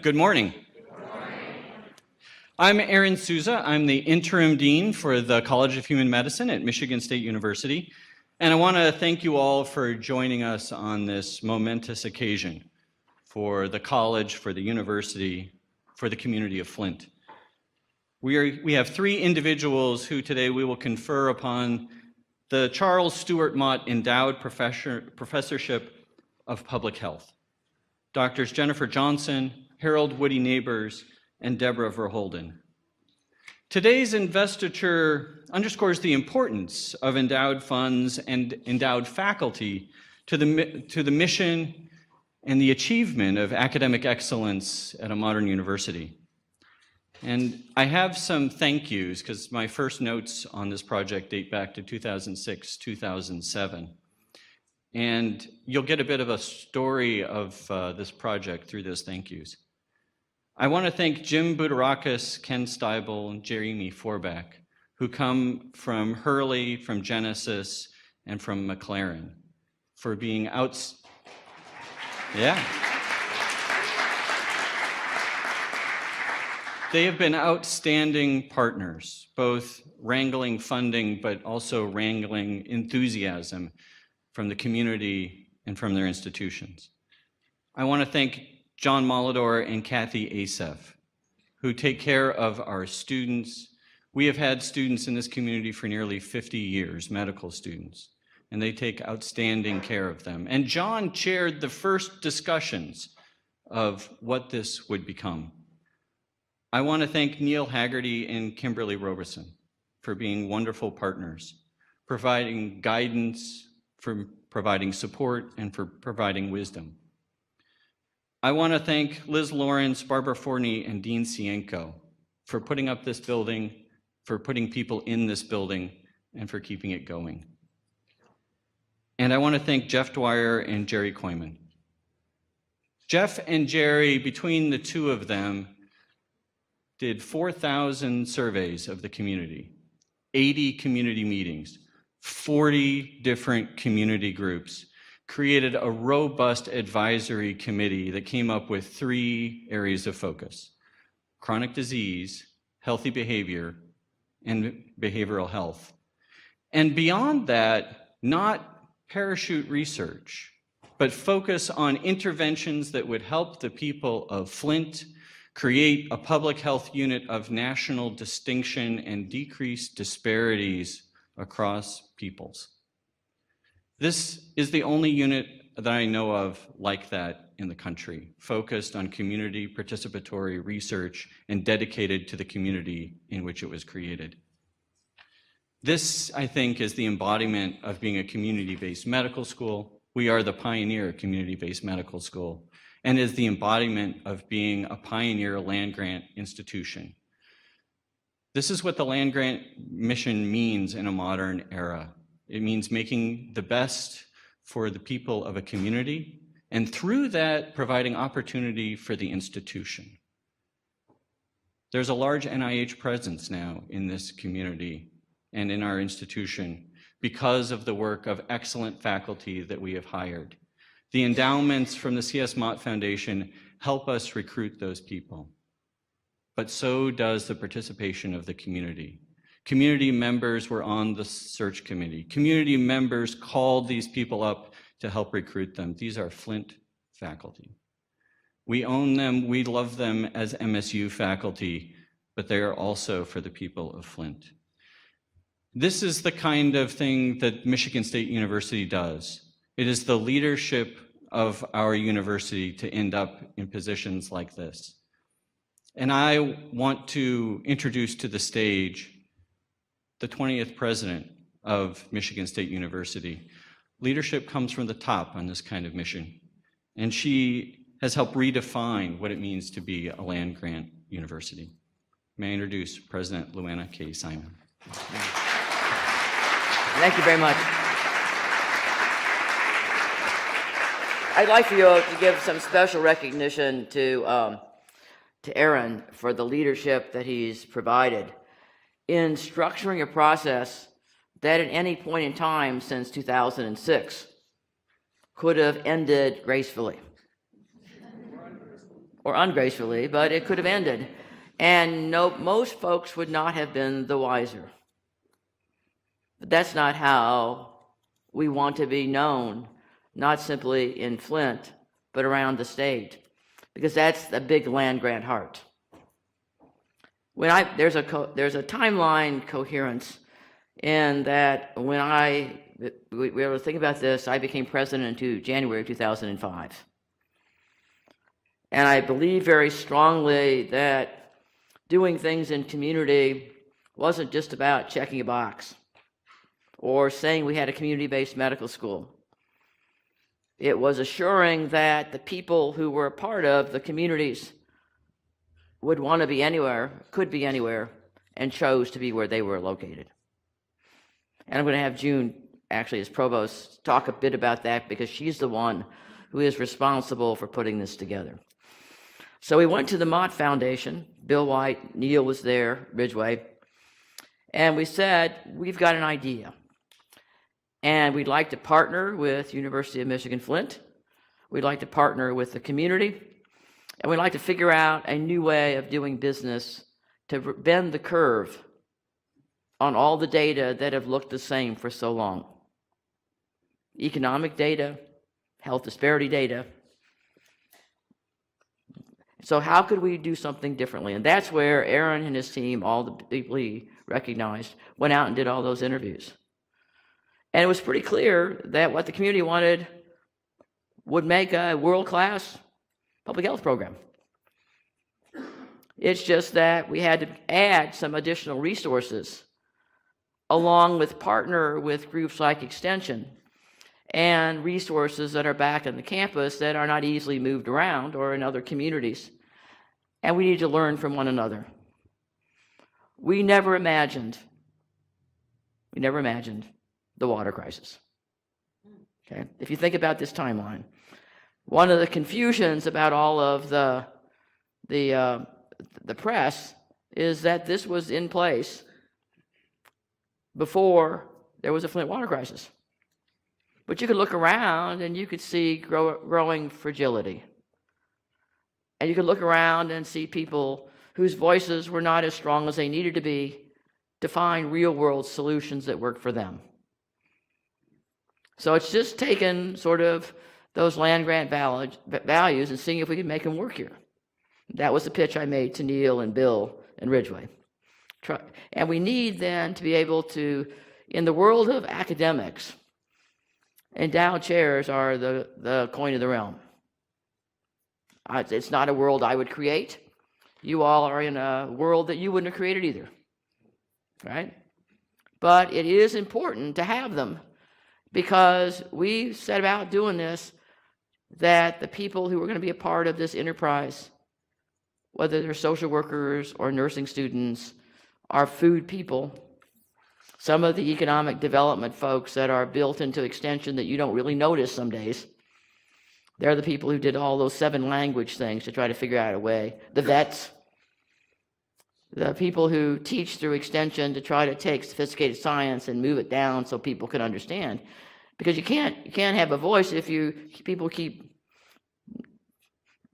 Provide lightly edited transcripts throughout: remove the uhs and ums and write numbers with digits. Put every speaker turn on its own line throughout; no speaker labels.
Good morning. I'm Aaron Souza. I'm the interim dean for the College of Human Medicine at Michigan State University. And I want to thank you all for joining us on this momentous occasion for the college, for the university, for the community of Flint. We have three individuals who today we will confer upon the Charles Stewart Mott Endowed Professorship of Public Health. Doctors Jennifer Johnson, Harold Woody Nabors, and Debra Furr-Holden. Today's investiture underscores the importance of endowed funds and endowed faculty to the mission and the achievement of academic excellence at a modern university. And I have some thank yous because my first notes on this project date back to 2006, 2007. And you'll get a bit of a story of this project through those thank yous. I want to thank Jim Budarakis, Ken Steibel, and Jeremy Forback, who come from Hurley, from Genesis, and from McLaren for being They have been outstanding partners, both wrangling funding, but also wrangling enthusiasm from the community and from their institutions. I want to thank John Molidor and Kathy Asef, who take care of our students. We have had students in this community for nearly 50 years, medical students, and they take outstanding care of them. And John chaired the first discussions of what this would become. I want to thank Neil Haggerty and Kimberly Roberson for being wonderful partners, providing guidance, for providing support, and for providing wisdom. I want to thank Liz Lawrence, Barbara Forney, and Dean Cienko for putting up this building, for putting people in this building, and for keeping it going. And I want to thank Jeff Dwyer and Jerry Koyman. Jeff and Jerry, between the two of them, did 4,000 surveys of the community, 80 community meetings, 40 different community groups, created a robust advisory committee that came up with 3 areas of focus: chronic disease, healthy behavior, and behavioral health. And beyond that, not parachute research, but focus on interventions that would help the people of Flint create a public health unit of national distinction and decrease disparities across peoples. This is the only unit that I know of like that in the country, focused on community participatory research and dedicated to the community in which it was created. This, I think, is the embodiment of being a community-based medical school. We are the pioneer community-based medical school, and is the embodiment of being a pioneer land-grant institution. This is what the land-grant mission means in a modern era. It means making the best for the people of a community, and through that, providing opportunity for the institution. There's a large NIH presence now in this community and in our institution because of the work of excellent faculty that we have hired. The endowments from the C.S. Mott Foundation help us recruit those people, but so does the participation of the community. Community members were on the search committee. Community members called these people up to help recruit them. These are Flint faculty. We own them, we love them as MSU faculty, but they are also for the people of Flint. This is the kind of thing that Michigan State University does. It is the leadership of our university to end up in positions like this. And I want to introduce to the stage the 20th president of Michigan State University. Leadership comes from the top on this kind of mission, and she has helped redefine what it means to be a land-grant university. May I introduce President Luana K. Simon.
Thank you very much. I'd like for you to give some special recognition to Aaron for the leadership that he's provided in structuring a process that at any point in time since 2006 could have ended gracefully. or ungracefully, but it could have ended. And no, most folks would not have been the wiser. But that's not how we want to be known, not simply in Flint, but around the state, because that's the big land-grant heart. There's a timeline coherence in that when we were able to think about this, I became president in January of 2005. And I believe very strongly that doing things in community wasn't just about checking a box or saying we had a community-based medical school. It was assuring that the people who were a part of the communities would want to be anywhere, could be anywhere, and chose to be where they were located. And I'm going to have June, actually, as Provost, talk a bit about that because she's the one who is responsible for putting this together. So we went to the Mott Foundation. Bill White, Neil was there, Ridgway, and we said, we've got an idea. And we'd like to partner with University of Michigan Flint. We'd like to partner with the community. And we'd like to figure out a new way of doing business to bend the curve on all the data that have looked the same for so long. Economic data, health disparity data. So how could we do something differently? And that's where Aaron and his team, all the people he recognized, went out and did all those interviews. And it was pretty clear that what the community wanted would make a world-class public health program. It's just that we had to add some additional resources along with partner with groups like Extension and resources that are back on the campus that are not easily moved around or in other communities. And we need to learn from one another. We never imagined the water crisis. Okay? If you think about this timeline, one of the confusions about all of the press is that this was in place before there was a Flint water crisis. But you could look around and you could see growing fragility. And you could look around and see people whose voices were not as strong as they needed to be to find real-world solutions that work for them. So it's just taken sort of those land-grant values and seeing if we can make them work here. That was the pitch I made to Neil and Bill and Ridgway. And we need then to be able to, in the world of academics, endowed chairs are the coin of the realm. It's not a world I would create. You all are in a world that you wouldn't have created either, right? But it is important to have them because we set about doing this that the people who are going to be a part of this enterprise, whether they're social workers or nursing students, are food people. Some of the economic development folks that are built into Extension that you don't really notice some days, they're the people who did all those 7 language things to try to figure out a way. The vets, the people who teach through Extension to try to take sophisticated science and move it down so people can understand. Because you can't have a voice if people keep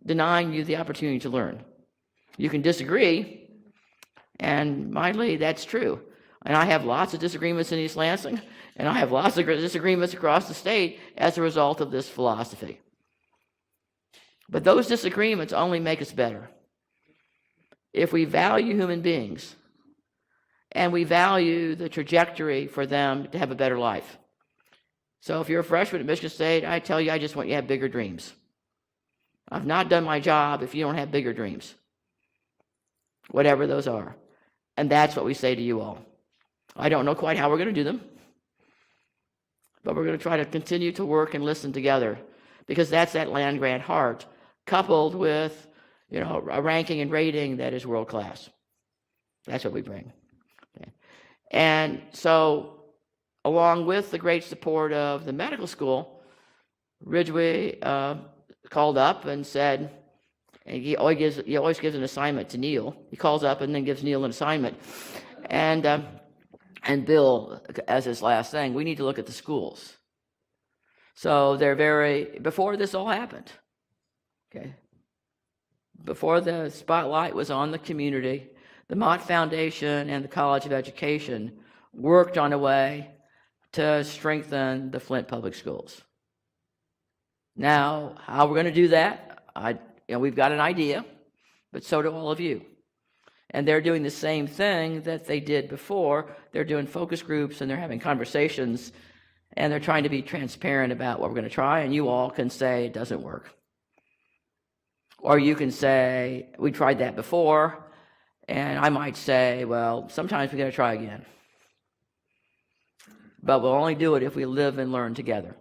denying you the opportunity to learn. You can disagree, and mildly that's true. And I have lots of disagreements in East Lansing, and I have lots of disagreements across the state as a result of this philosophy. But those disagreements only make us better. If we value human beings, and we value the trajectory for them to have a better life. So if you're a freshman at Michigan State, I tell you, I just want you to have bigger dreams. I've not done my job if you don't have bigger dreams, whatever those are. And that's what we say to you all. I don't know quite how we're going to do them, but we're going to try to continue to work and listen together because that's that land-grant heart coupled with, a ranking and rating that is world-class. That's what we bring. Okay. And so, along with the great support of the medical school, Ridgway called up and said, and he always gives an assignment to Neil. He calls up and then gives Neil an assignment. And Bill, as his last thing, we need to look at the schools. So before this all happened, okay, before the spotlight was on the community, the Mott Foundation and the College of Education worked on a way to strengthen the Flint Public Schools. Now, how we're going to do that, we've got an idea, but so do all of you. And they're doing the same thing that they did before. They're doing focus groups and they're having conversations and they're trying to be transparent about what we're going to try, and you all can say it doesn't work. Or you can say, we tried that before, and I might say, well, sometimes we're going to try again. But we'll only do it if we live and learn together.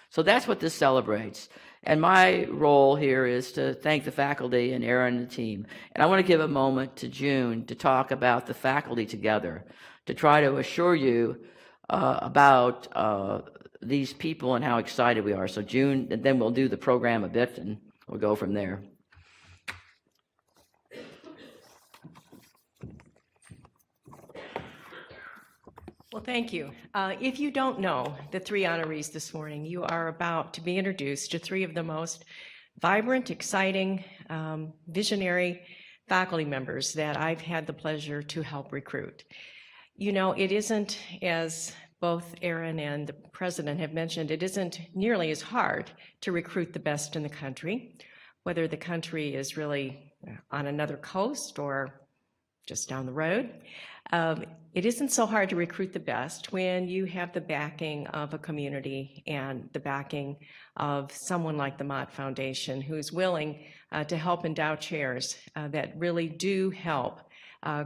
So that's what this celebrates. And my role here is to thank the faculty and Aaron and the team. And I want to give a moment to June to talk about the faculty together, to try to assure you about these people and how excited we are. So June, and then we'll do the program a bit and we'll go from there.
Well, thank you. If you don't know the three honorees this morning, you are about to be introduced to three of the most vibrant, exciting, visionary faculty members that I've had the pleasure to help recruit. You know, it isn't, as both Aaron and the president have mentioned, it isn't nearly as hard to recruit the best in the country, whether the country is really on another coast or just down the road. It isn't so hard to recruit the best when you have the backing of a community and the backing of someone like the Mott Foundation, who's willing to help endow chairs that really do help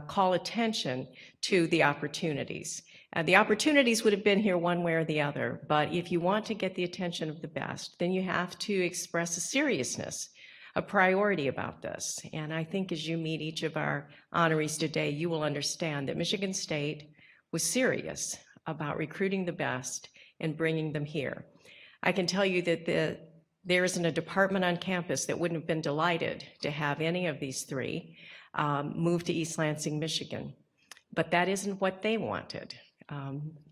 call attention to the opportunities. The opportunities would have been here one way or the other, but if you want to get the attention of the best, then you have to express a seriousness, a priority about this. And I think as you meet each of our honorees today, you will understand that Michigan State was serious about recruiting the best and bringing them here. I can tell you that there isn't a department on campus that wouldn't have been delighted to have any of these three move to East Lansing, Michigan. But that isn't what they wanted.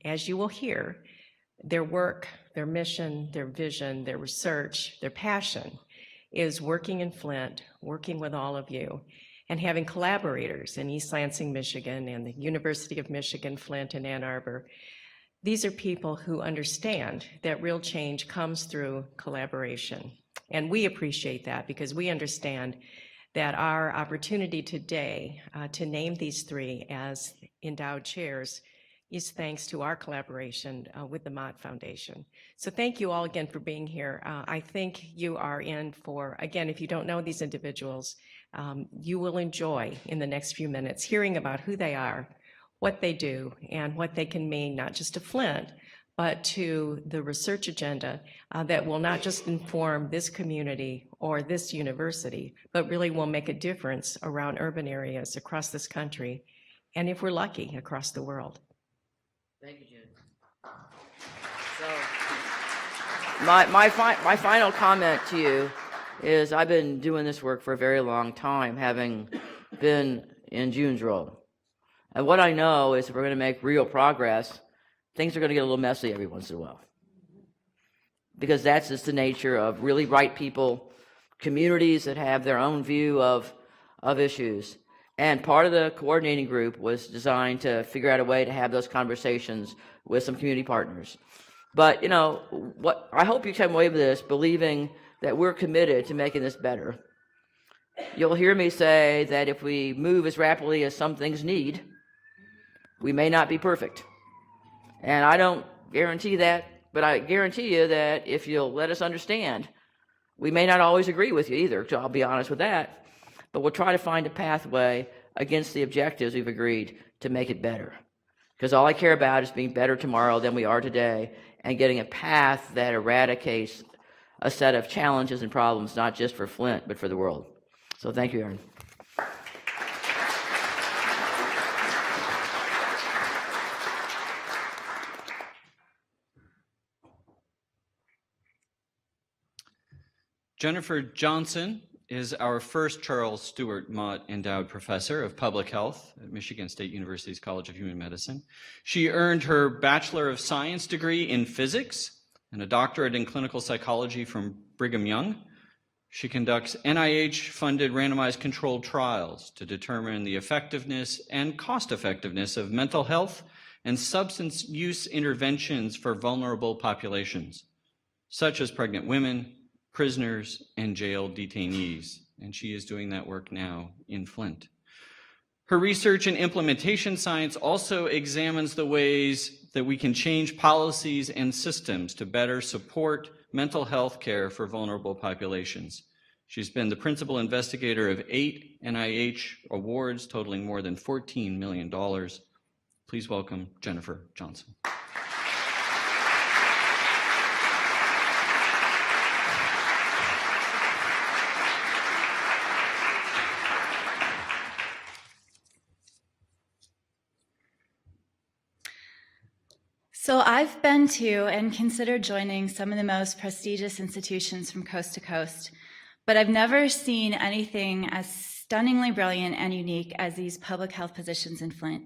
As you will hear, their work, their mission, their vision, their research, their passion is working in Flint, working with all of you, and having collaborators in East Lansing, Michigan, and the University of Michigan, Flint, and Ann Arbor. These are people who understand that real change comes through collaboration. And we appreciate that because we understand that our opportunity today to name these three as endowed chairs is thanks to our collaboration with the Mott Foundation. So thank you all again for being here. I think you are in for, again, if you don't know these individuals, you will enjoy in the next few minutes hearing about who they are, what they do, and what they can mean not just to Flint, but to the research agenda that will not just inform this community or this university, but really will make a difference around urban areas across this country, and if we're lucky, across the world.
Thank you, June. So, my final comment to you is I've been doing this work for a very long time, having been in June's role. And what I know is if we're going to make real progress, things are going to get a little messy every once in a while. Because that's just the nature of really bright people, communities that have their own view of issues. And part of the coordinating group was designed to figure out a way to have those conversations with some community partners. But, you know, what I hope you come away with this believing that we're committed to making this better. You'll hear me say that if we move as rapidly as some things need, we may not be perfect. And I don't guarantee that, but I guarantee you that if you'll let us understand, we may not always agree with you either, so I'll be honest with that. But we'll try to find a pathway against the objectives we've agreed to make it better. Because all I care about is being better tomorrow than we are today and getting a path that eradicates a set of challenges and problems, not just for Flint, but for the world. So thank you, Aaron.
Jennifer Johnson is our first Charles Stewart Mott Endowed Professor of Public Health at Michigan State University's College of Human Medicine. She earned her Bachelor of Science degree in physics and a doctorate in clinical psychology from Brigham Young. She conducts NIH-funded randomized controlled trials to determine the effectiveness and cost-effectiveness of mental health and substance use interventions for vulnerable populations, such as pregnant women, prisoners, and jail detainees. And she is doing that work now in Flint. Her research and implementation science also examines the ways that we can change policies and systems to better support mental health care for vulnerable populations. She's been the principal investigator of 8 NIH awards totaling more than $14 million. Please welcome Jennifer Johnson.
So I've been to and considered joining some of the most prestigious institutions from coast to coast, but I've never seen anything as stunningly brilliant and unique as these public health positions in Flint.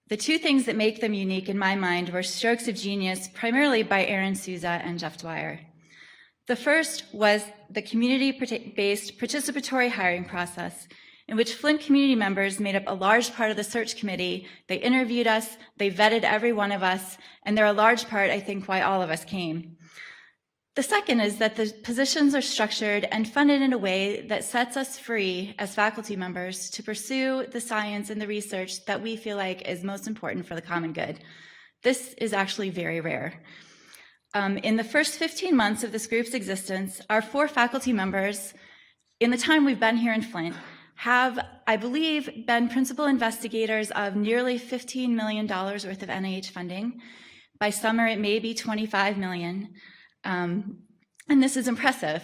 The two things that make them unique in my mind were strokes of genius, primarily by Aaron Souza and Jeff Dwyer. The first was the community-based participatory hiring process, in which Flint community members made up a large part of the search committee. They interviewed us, they vetted every one of us, and they're a large part, I think, why all of us came. The second is that the positions are structured and funded in a way that sets us free as faculty members to pursue the science and the research that we feel like is most important for the common good. This is actually very rare. In the first 15 months of this group's existence, our 4 faculty members, in the time we've been here in Flint, have, I believe, been principal investigators of nearly $15 million worth of NIH funding. By summer, it may be $25 million. And this is impressive.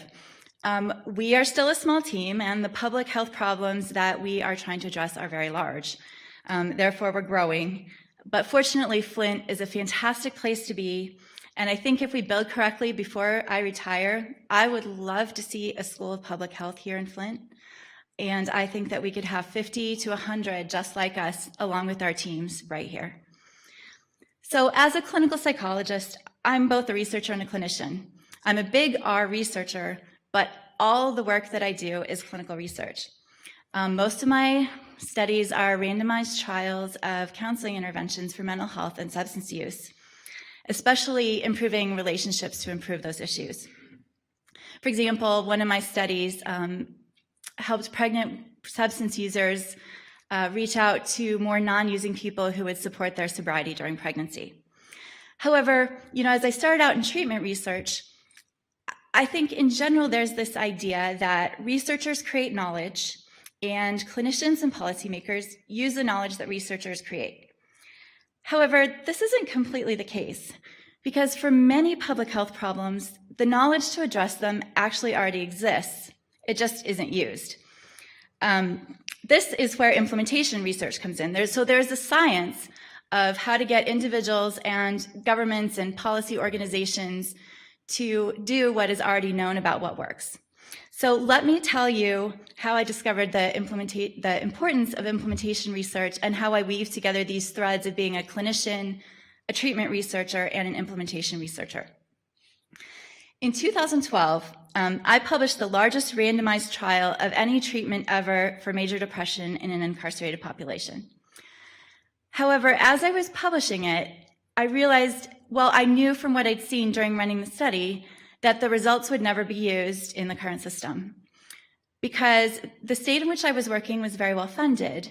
We are still a small team, and the public health problems that we are trying to address are very large. Therefore, we're growing. But fortunately, Flint is a fantastic place to be. And I think if we build correctly before I retire, I would love to see a school of public health here in Flint. And I think that we could have 50 to 100 just like us, along with our teams right here. So as a clinical psychologist, I'm both a researcher and a clinician. I'm a big R researcher, but all the work that I do is clinical research. Most of my studies are randomized trials of counseling interventions for mental health and substance use, especially improving relationships to improve those issues. For example, one of my studies helped pregnant substance users reach out to more non-using people who would support their sobriety during pregnancy. However, as I started out in treatment research, I think in general there's this idea that researchers create knowledge and clinicians and policymakers use the knowledge that researchers create. However, this isn't completely the case, because for many public health problems, the knowledge to address them actually already exists. It just isn't used. This is where implementation research comes in. There's a science of how to get individuals and governments and policy organizations to do what is already known about what works. So let me tell you how I discovered the importance of implementation research and how I weave together these threads of being a clinician, a treatment researcher, and an implementation researcher. In 2012, I published the largest randomized trial of any treatment ever for major depression in an incarcerated population. However, as I was publishing it, I realized, I knew from what I'd seen during running the study that the results would never be used in the current system, because the state in which I was working was very well funded,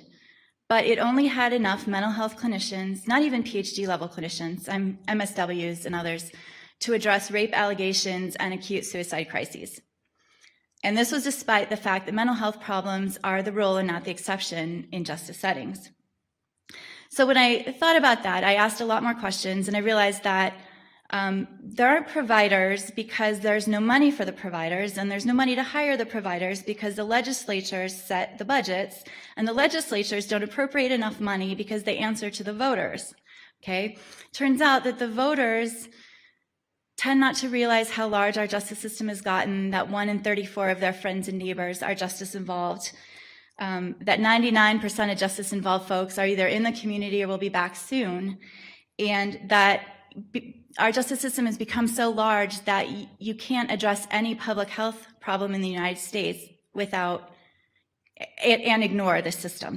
but it only had enough mental health clinicians, not even PhD level clinicians, MSWs and others, to address rape allegations and acute suicide crises. And this was despite the fact that mental health problems are the rule and not the exception in justice settings. So when I thought about that, I asked a lot more questions, and I realized that there aren't providers because there's no money for the providers, and there's no money to hire the providers because the legislatures set the budgets, and the legislatures don't appropriate enough money because they answer to the voters, okay? Turns out that the voters tend not to realize how large our justice system has gotten, that 1 in 34 of their friends and neighbors are justice involved, that 99% of justice involved folks are either in the community or will be back soon, and that our justice system has become so large that you can't address any public health problem in the United States and ignore this system.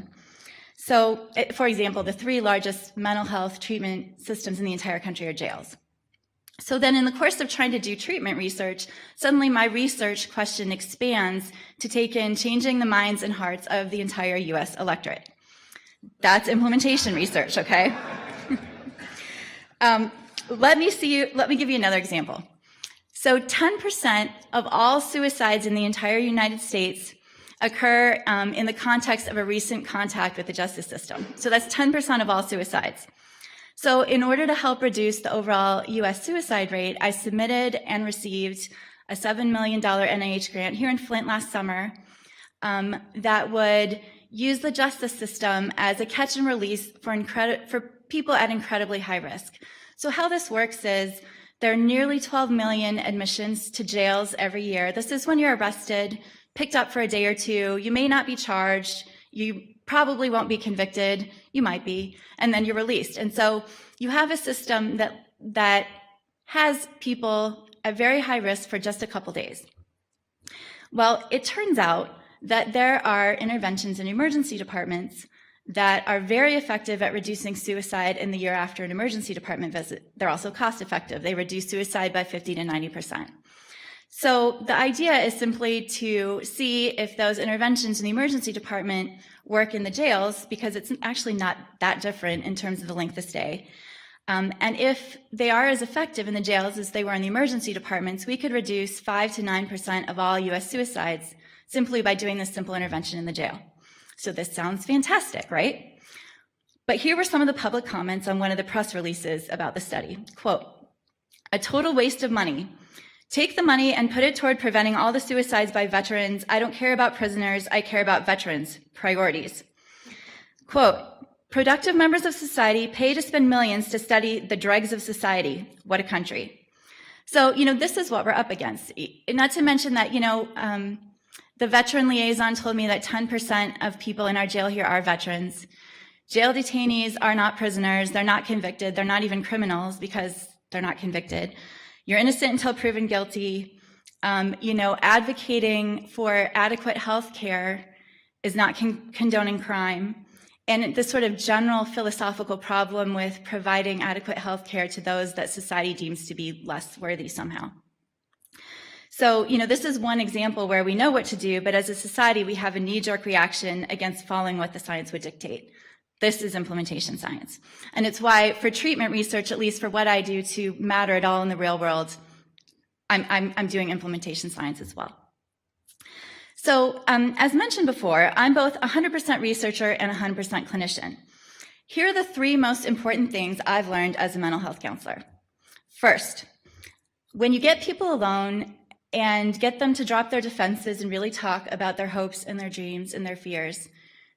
So, for example, the 3 largest mental health treatment systems in the entire country are jails. So then in the course of trying to do treatment research, suddenly my research question expands to take in changing the minds and hearts of the entire US electorate. That's implementation research, okay? Let me give you another example. So 10% of all suicides in the entire United States occur in the context of a recent contact with the justice system. So that's 10% of all suicides. So in order to help reduce the overall US suicide rate, I submitted and received a $7 million NIH grant here in Flint last summer that would use the justice system as a catch and release for people at incredibly high risk. So how this works is there are nearly 12 million admissions to jails every year. This is when you're arrested, picked up for a day or two, you may not be charged, you probably won't be convicted, you might be, and then you're released. And so you have a system that has people at very high risk for just a couple days. Well, it turns out that there are interventions in emergency departments that are very effective at reducing suicide in the year after an emergency department visit. They're also cost effective. They reduce suicide by 50 to 90%. So the idea is simply to see if those interventions in the emergency department work in the jails, because it's actually not that different in terms of the length of stay. And if they are as effective in the jails as they were in the emergency departments, we could reduce 5 to 9% of all US suicides simply by doing this simple intervention in the jail. So this sounds fantastic, right? But here were some of the public comments on one of the press releases about the study. Quote, "A total waste of money. Take the money and put it toward preventing all the suicides by veterans. I don't care about prisoners, I care about veterans. Priorities." Quote, "Productive members of society pay to spend millions to study the dregs of society. What a country." So, this is what we're up against. Not to mention that, the veteran liaison told me that 10% of people in our jail here are veterans. Jail detainees are not prisoners, they're not convicted, they're not even criminals because they're not convicted. You're innocent until proven guilty. Advocating for adequate health care is not condoning crime. And this sort of general philosophical problem with providing adequate health care to those that society deems to be less worthy somehow. So, this is one example where we know what to do, but as a society, we have a knee-jerk reaction against following what the science would dictate. This is implementation science. And it's why for treatment research, at least for what I do to matter at all in the real world, I'm doing implementation science as well. So as mentioned before, I'm both 100% researcher and 100% clinician. Here are the 3 most important things I've learned as a mental health counselor. First, when you get people alone and get them to drop their defenses and really talk about their hopes and their dreams and their fears,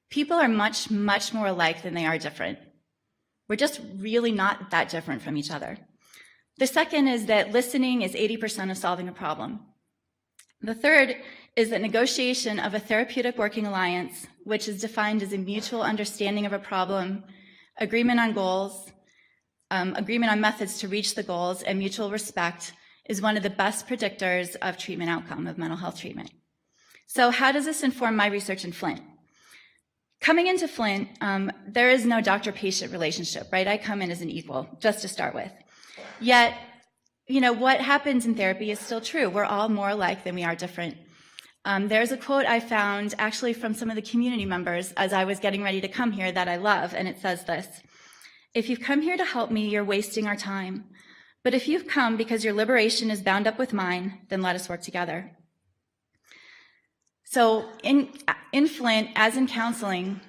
people are much, much more alike than they are different. We're just really not that different from each other. The second is that listening is 80% of solving a problem. The third is that negotiation of a therapeutic working alliance, which is defined as a mutual understanding of a problem, agreement on goals, agreement on methods to reach the goals, and mutual respect, is one of the best predictors of treatment outcome, of mental health treatment. So how does this inform my research in Flint? Coming into Flint, there is no doctor-patient relationship, right? I come in as an equal, just to start with. Yet, what happens in therapy is still true. We're all more alike than we are different. There's a quote I found actually from some of the community members as I was getting ready to come here that I love, and it says this: "If you've come here to help me, you're wasting our time. But if you've come because your liberation is bound up with mine, then let us work together." So in Flint, as in counseling,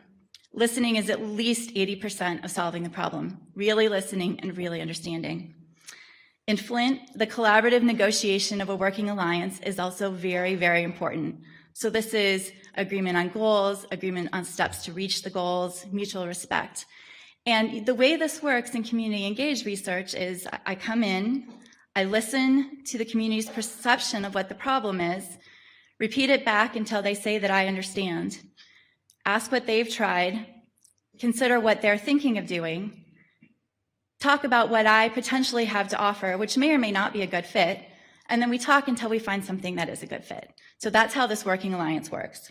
listening is at least 80% of solving the problem, really listening and really understanding. In Flint, the collaborative negotiation of a working alliance is also very, very important. So this is agreement on goals, agreement on steps to reach the goals, mutual respect. And the way this works in community engaged research is I come in, I listen to the community's perception of what the problem is, repeat it back until they say that I understand, ask what they've tried, consider what they're thinking of doing, talk about what I potentially have to offer, which may or may not be a good fit, And then we talk until we find something that is a good fit. So that's how this working alliance works.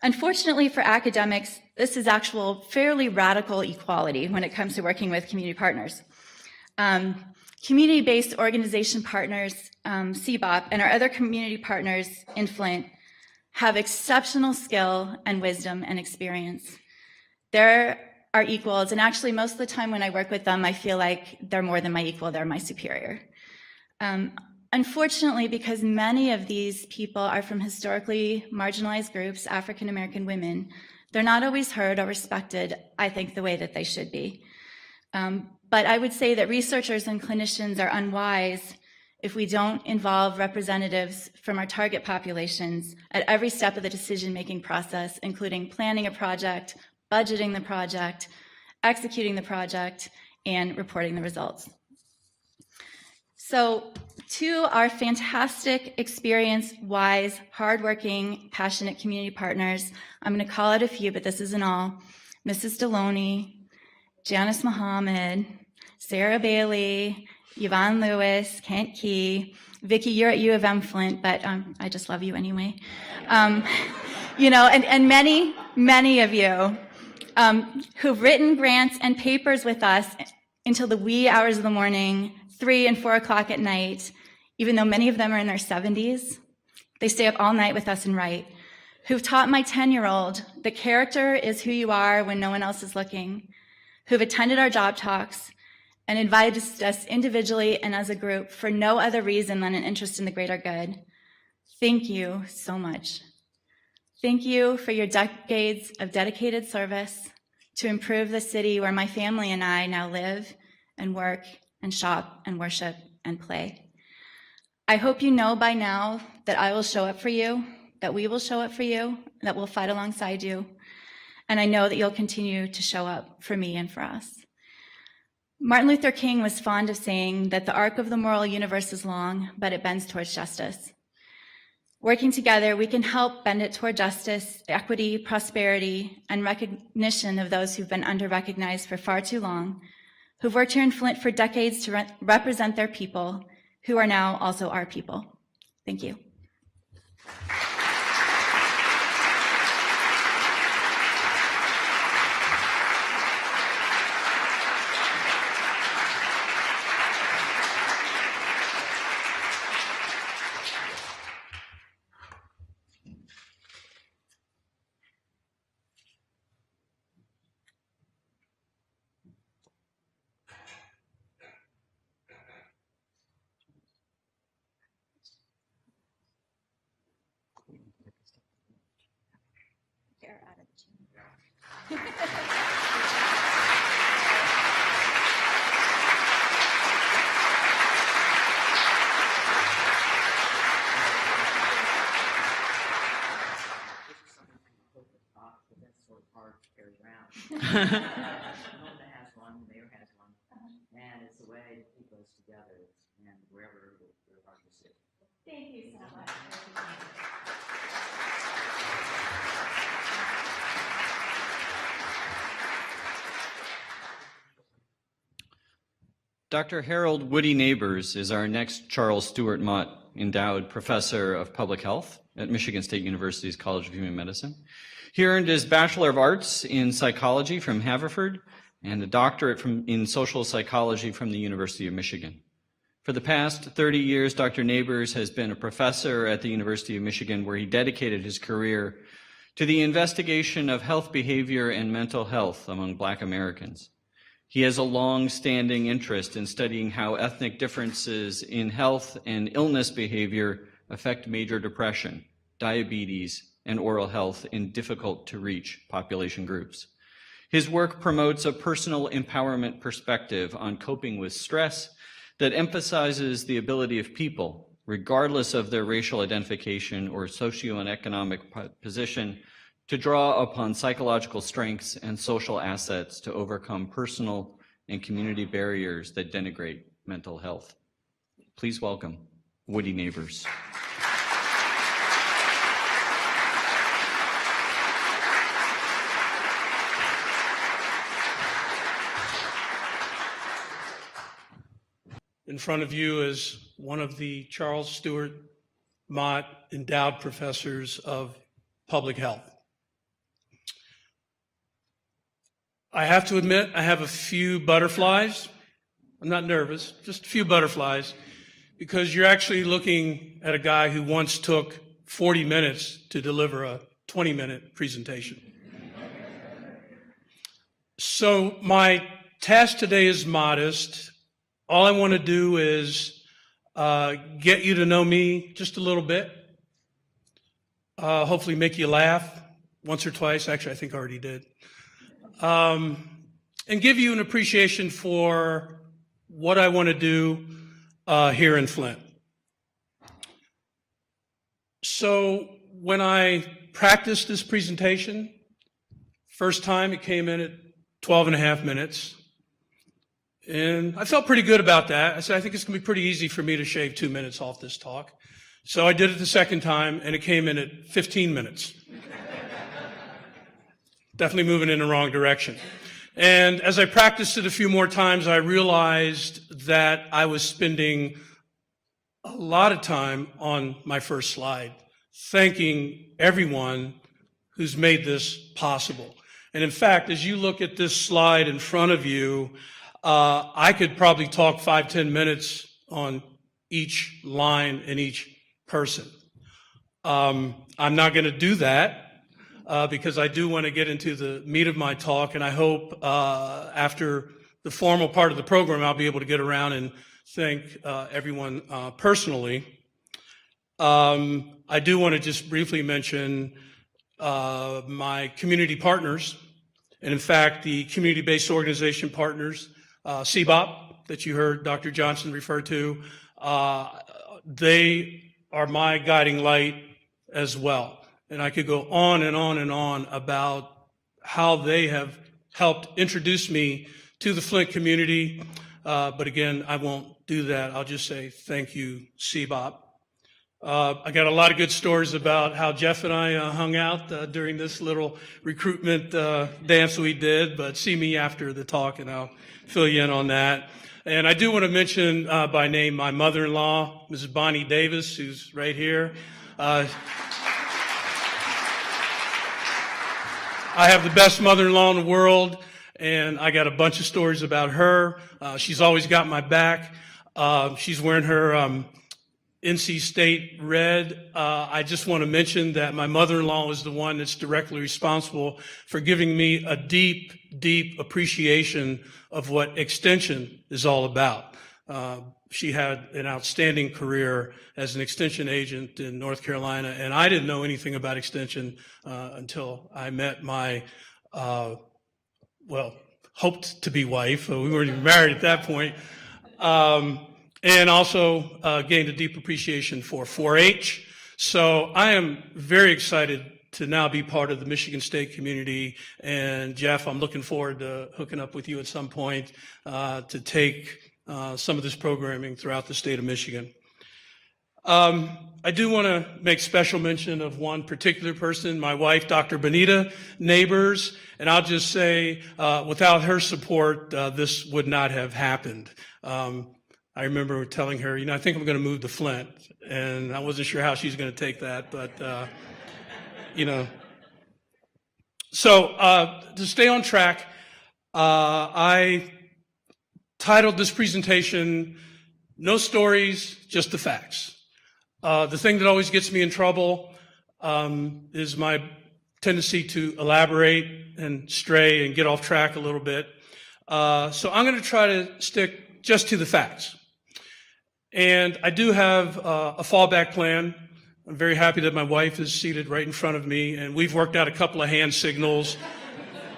Unfortunately for academics, this is actual fairly radical equality when it comes to working with community partners. Community-based organization partners, CBOP, and our other community partners in Flint have exceptional skill and wisdom and experience. They're our equals, and actually most of the time when I work with them, I feel like they're more than my equal, they're my superior. Unfortunately, because many of these people are from historically marginalized groups, African American women, they're not always heard or respected, I think, the way that they should be. But I would say that researchers and clinicians are unwise if we don't involve representatives from our target populations at every step of the decision-making process, including planning a project, budgeting the project, executing the project, and reporting the results. So to our fantastic, experienced, wise, hardworking, passionate community partners, I'm going to call out a few, but this isn't all. Mrs. Deloney, Janice Muhammad, Sarah Bailey, Yvonne Lewis, Kent Key, Vicki, you're at U of M Flint, but I just love you anyway. You know, and many, many of you who've written grants and papers with us until the wee hours of the morning, 3 and 4 o'clock at night, even though many of them are in their 70s. They stay up all night with us and write. Who've taught my 10-year-old that character is who you are when no one else is looking. Who've attended our job talks and invited us individually and as a group for no other reason than an interest in the greater good. Thank you so much. Thank you for your decades of dedicated service to improve the city where my family and I now live and work and shop and worship and play. I hope you know by now that I will show up for you, that we will show up for you, that we'll fight alongside you, and I know that you'll continue to show up for me and for us. Martin Luther King was fond of saying that the arc of the moral universe is long, but it bends towards justice. Working together, we can help bend it toward justice, equity, prosperity, and recognition of those who've been under-recognized for far too long, who've worked here in Flint for decades to represent their people, who are now also our people. Thank you.
Nona has one, the mayor has one, and it's a way to keep us together and wherever we're hard to sit.
Thank you so much.
Dr. Harold Woody Nabors is our next Charles Stewart Mott Endowed Professor of Public Health at Michigan State University's College of Human Medicine. He earned his Bachelor of Arts in Psychology from Haverford and a doctorate in Social Psychology from the University of Michigan. For the past 30 years, Dr. Nabors has been a professor at the University of Michigan, where he dedicated his career to the investigation of health behavior and mental health among Black Americans. He has a long-standing interest in studying how ethnic differences in health and illness behavior affect major depression, diabetes, and oral health in difficult-to-reach population groups. His work promotes a personal empowerment perspective on coping with stress that emphasizes the ability of people, regardless of their racial identification or socioeconomic position, to draw upon psychological strengths and social assets to overcome personal and community barriers that denigrate mental health. Please welcome Woody Nabors.
in front of you is one of the Charles Stewart Mott Endowed Professors of Public Health. I have to admit, I have a few butterflies. I'm not nervous, just a few butterflies, because you're actually looking at a guy who once took 40 minutes to deliver a 20-minute presentation. So my task today is modest. All I want to do is get you to know me just a little bit, hopefully make you laugh once or twice. Actually, I think I already did. And give you an appreciation for what I want to do here in Flint. So when I practiced this presentation, first time it came in at 12 and a half minutes. And I felt pretty good about that. I said, I think it's going to be pretty easy for me to shave 2 minutes off this talk. So I did it the second time, and it came in at 15 minutes. Definitely moving in the wrong direction. And as I practiced it a few more times, I realized that I was spending a lot of time on my first slide, thanking everyone who's made this possible. And in fact, as you look at this slide in front of you, I could probably talk 5-10 minutes on each line and each person. I'm not going to do that because I do want to get into the meat of my talk, and I hope after the formal part of the program, I'll be able to get around and thank everyone personally. I do want to just briefly mention my community partners, and in fact, the community-based organization partners, CBOP, that you heard Dr. Johnson refer to, they are my guiding light as well. And I could go on and on and on about how they have helped introduce me to the Flint community. But again, I won't do that. I'll just say thank you, CBOP. I got a lot of good stories about how Jeff and I hung out during this little recruitment dance we did, but see me after the talk and I'll fill you in on that. And I do want to mention by name my mother-in-law, Mrs. Bonnie Davis, who's right here. I have the best mother-in-law in the world, and I got a bunch of stories about her. She's always got my back. She's wearing her NC State red. I just want to mention that my mother-in-law is the one that's directly responsible for giving me a deep, deep appreciation of what extension is all about. She had an outstanding career as an extension agent in North Carolina, and I didn't know anything about extension until I met my, hoped to be wife. We weren't even married at that point. And also gained a deep appreciation for 4-H. So I am very excited to now be part of the Michigan State community. And Jeff, I'm looking forward to hooking up with you at some point to take some of this programming throughout the state of Michigan. I do want to make special mention of one particular person, my wife, Dr. Woody Nabors. And I'll just say, without her support, this would not have happened. I remember telling her, I think I'm going to move to Flint, and I wasn't sure how she's going to take that, but, So, to stay on track, I titled this presentation, No Stories, Just the Facts. The thing that always gets me in trouble is my tendency to elaborate and stray and get off track a little bit. So I'm going to try to stick just to the facts. And I do have a fallback plan. I'm very happy that my wife is seated right in front of me, and we've worked out a couple of hand signals.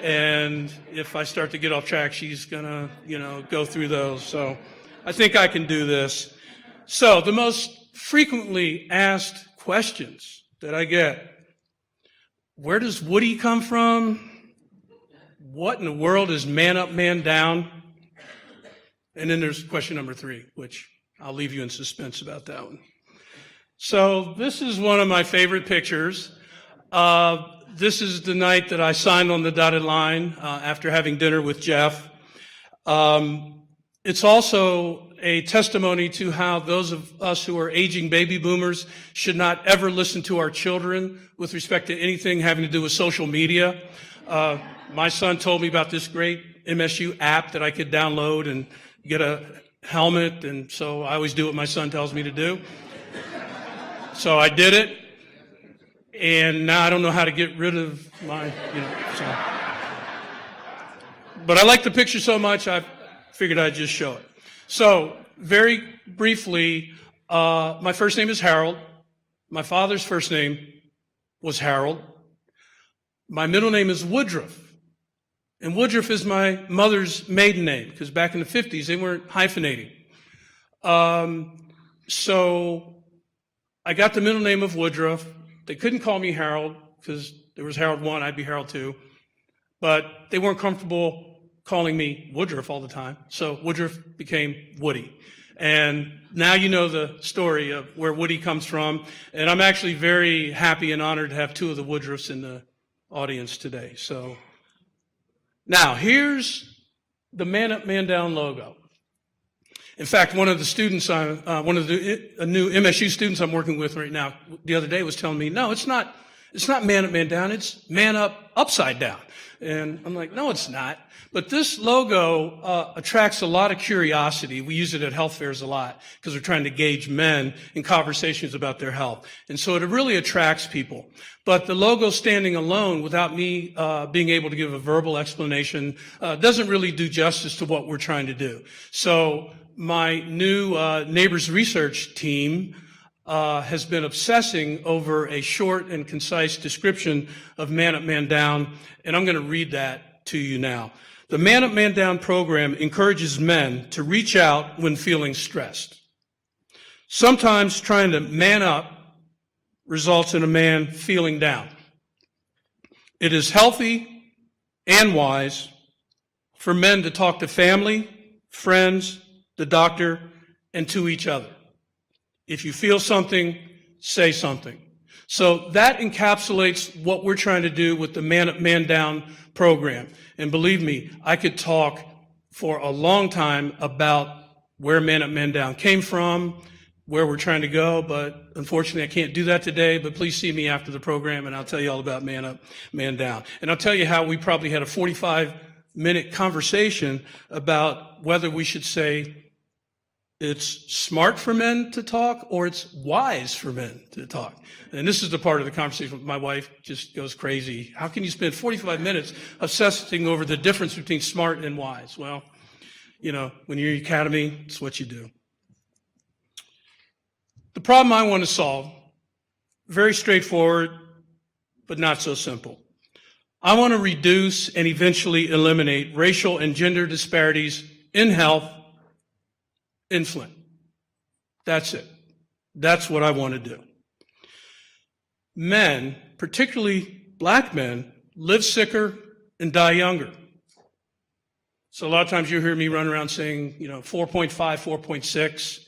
And if I start to get off track, she's gonna, go through those. So I think I can do this. So the most frequently asked questions that I get: where does Woody come from? What in the world is man up, man down? And then there's question number 3, which I'll leave you in suspense about that one. So this is one of my favorite pictures. This is the night that I signed on the dotted line after having dinner with Jeff. It's also a testimony to how those of us who are aging baby boomers should not ever listen to our children with respect to anything having to do with social media. My son told me about this great MSU app that I could download and get a helmet, and so I always do what my son tells me to do. So I did it, and now I don't know how to get rid of my, so. But I like the picture so much, I figured I'd just show it. So, very briefly, my first name is Harold. My father's first name was Harold. My middle name is Woodruff. And Woodruff is my mother's maiden name, because back in the 50s, they weren't hyphenating. So I got the middle name of Woodruff. They couldn't call me Harold, because there was Harold 1, I'd be Harold 2. But they weren't comfortable calling me Woodruff all the time. So Woodruff became Woody. And now you know the story of where Woody comes from. And I'm actually very happy and honored to have 2 of the Woodruffs in the audience today. So now here's the Man Up, Man Down logo. In fact, one of the students, one of the new MSU students I'm working with right now, the other day was telling me, no, it's not Man Up, Man Down, it's Man Up, Upside Down. And I'm like, no, it's not. But this logo attracts a lot of curiosity. We use it at health fairs a lot because we're trying to gauge men in conversations about their health. And so it really attracts people. But the logo standing alone, without me being able to give a verbal explanation, doesn't really do justice to what we're trying to do. So my new Neighbors research team has been obsessing over a short and concise description of Man Up, Man Down, and I'm going to read that to you now. The Man Up, Man Down program encourages men to reach out when feeling stressed. Sometimes trying to man up results in a man feeling down. It is healthy and wise for men to talk to family, friends, the doctor, and to each other. If you feel something, say something. So that encapsulates what we're trying to do with the Man Up, Man Down program. And believe me, I could talk for a long time about where Man Up, Man Down came from, where we're trying to go, but unfortunately I can't do that today, but please see me after the program and I'll tell you all about Man Up, Man Down. And I'll tell you how we probably had a 45-minute conversation about whether we should say it's smart for men to talk or it's wise for men to talk. And this is the part of the conversation my wife just goes crazy. How can you spend 45 minutes obsessing over the difference between smart and wise? Well, when you're in the academy, it's what you do. The problem I want to solve, very straightforward, but not so simple. I want to reduce and eventually eliminate racial and gender disparities in health in Flint. That's it. That's what I want to do. Men, particularly black men, live sicker and die younger. So a lot of times you hear me run around saying, 4.5, 4.6,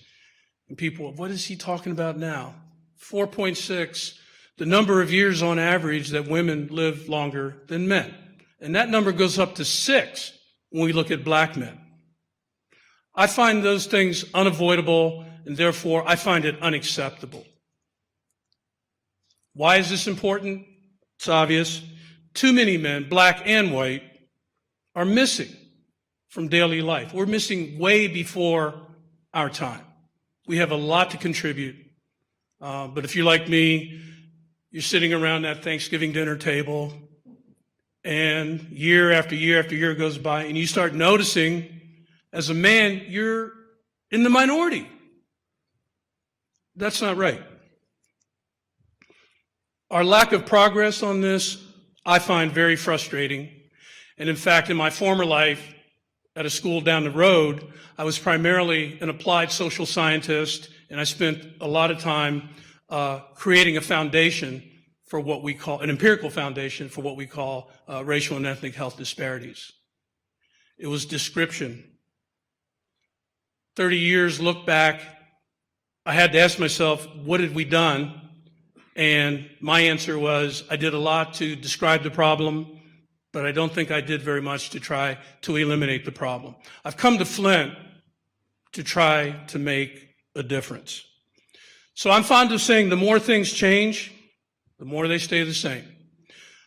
and people, what is he talking about now? 4.6, the number of years on average that women live longer than men. And that number goes up to 6 when we look at black men. I find those things unavoidable, and therefore I find it unacceptable. Why is this important? It's obvious. Too many men, black and white, are missing from daily life. We're missing way before our time. We have a lot to contribute. But if you're like me, you're sitting around that Thanksgiving dinner table, and year after year after year goes by, and you start noticing, as a man, you're in the minority. That's not right. Our lack of progress on this, I find very frustrating. And in fact, in my former life, at a school down the road, I was primarily an applied social scientist, and I spent a lot of time creating a foundation for what we call, an empirical foundation for what we call racial and ethnic health disparities. It was description. 30 years look back, I had to ask myself, what had we done? And my answer was, I did a lot to describe the problem, but I don't think I did very much to try to eliminate the problem. I've come to Flint to try to make a difference. So I'm fond of saying the more things change, the more they stay the same.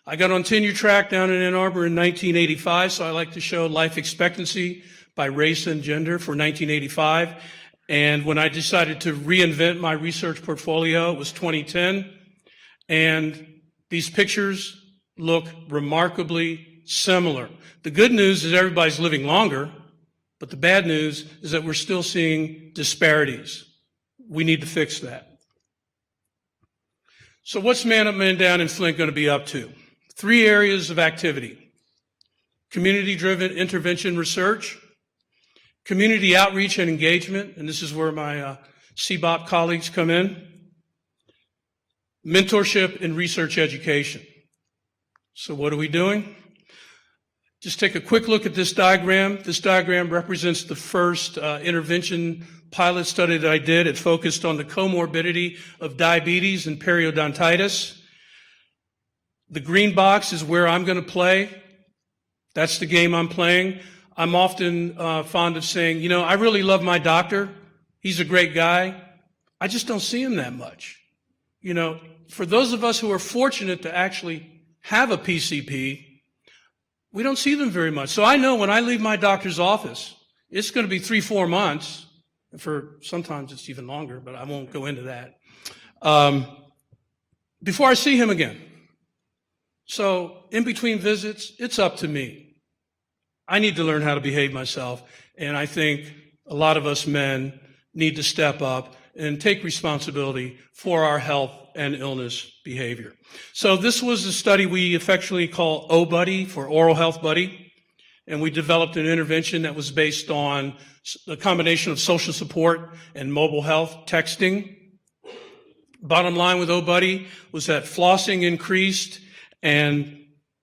I got on tenure track down in Ann Arbor in 1985, so I like to show life expectancy by race and gender for 1985. And when I decided to reinvent my research portfolio, it was 2010. And these pictures look remarkably similar. The good news is everybody's living longer, but the bad news is that we're still seeing disparities. We need to fix that. So what's Man Up, Man Down in Flint going to be up to? 3 areas of activity: community-driven intervention research, community outreach and engagement, and this is where my CBOP colleagues come in, mentorship and research education. So what are we doing? Just take a quick look at this diagram. This diagram represents the first intervention pilot study that I did. It focused on the comorbidity of diabetes and periodontitis. The green box is where I'm going to play. That's the game I'm playing. I'm often fond of saying, you know, I really love my doctor. He's a great guy. I just don't see him that much. You know, for those of us who are fortunate to actually have a PCP, we don't see them very much. So I know when I leave my doctor's office, it's going to be 3-4 months. For sometimes it's even longer, but I won't go into that. Before I see him again. So in between visits, it's up to me. I need to learn how to behave myself, and I think a lot of us men need to step up and take responsibility for our health and illness behavior. So this was a study we affectionately call O-Buddy, for Oral Health Buddy, and we developed an intervention that was based on a combination of social support and mobile health texting. Bottom line with O-Buddy was that flossing increased and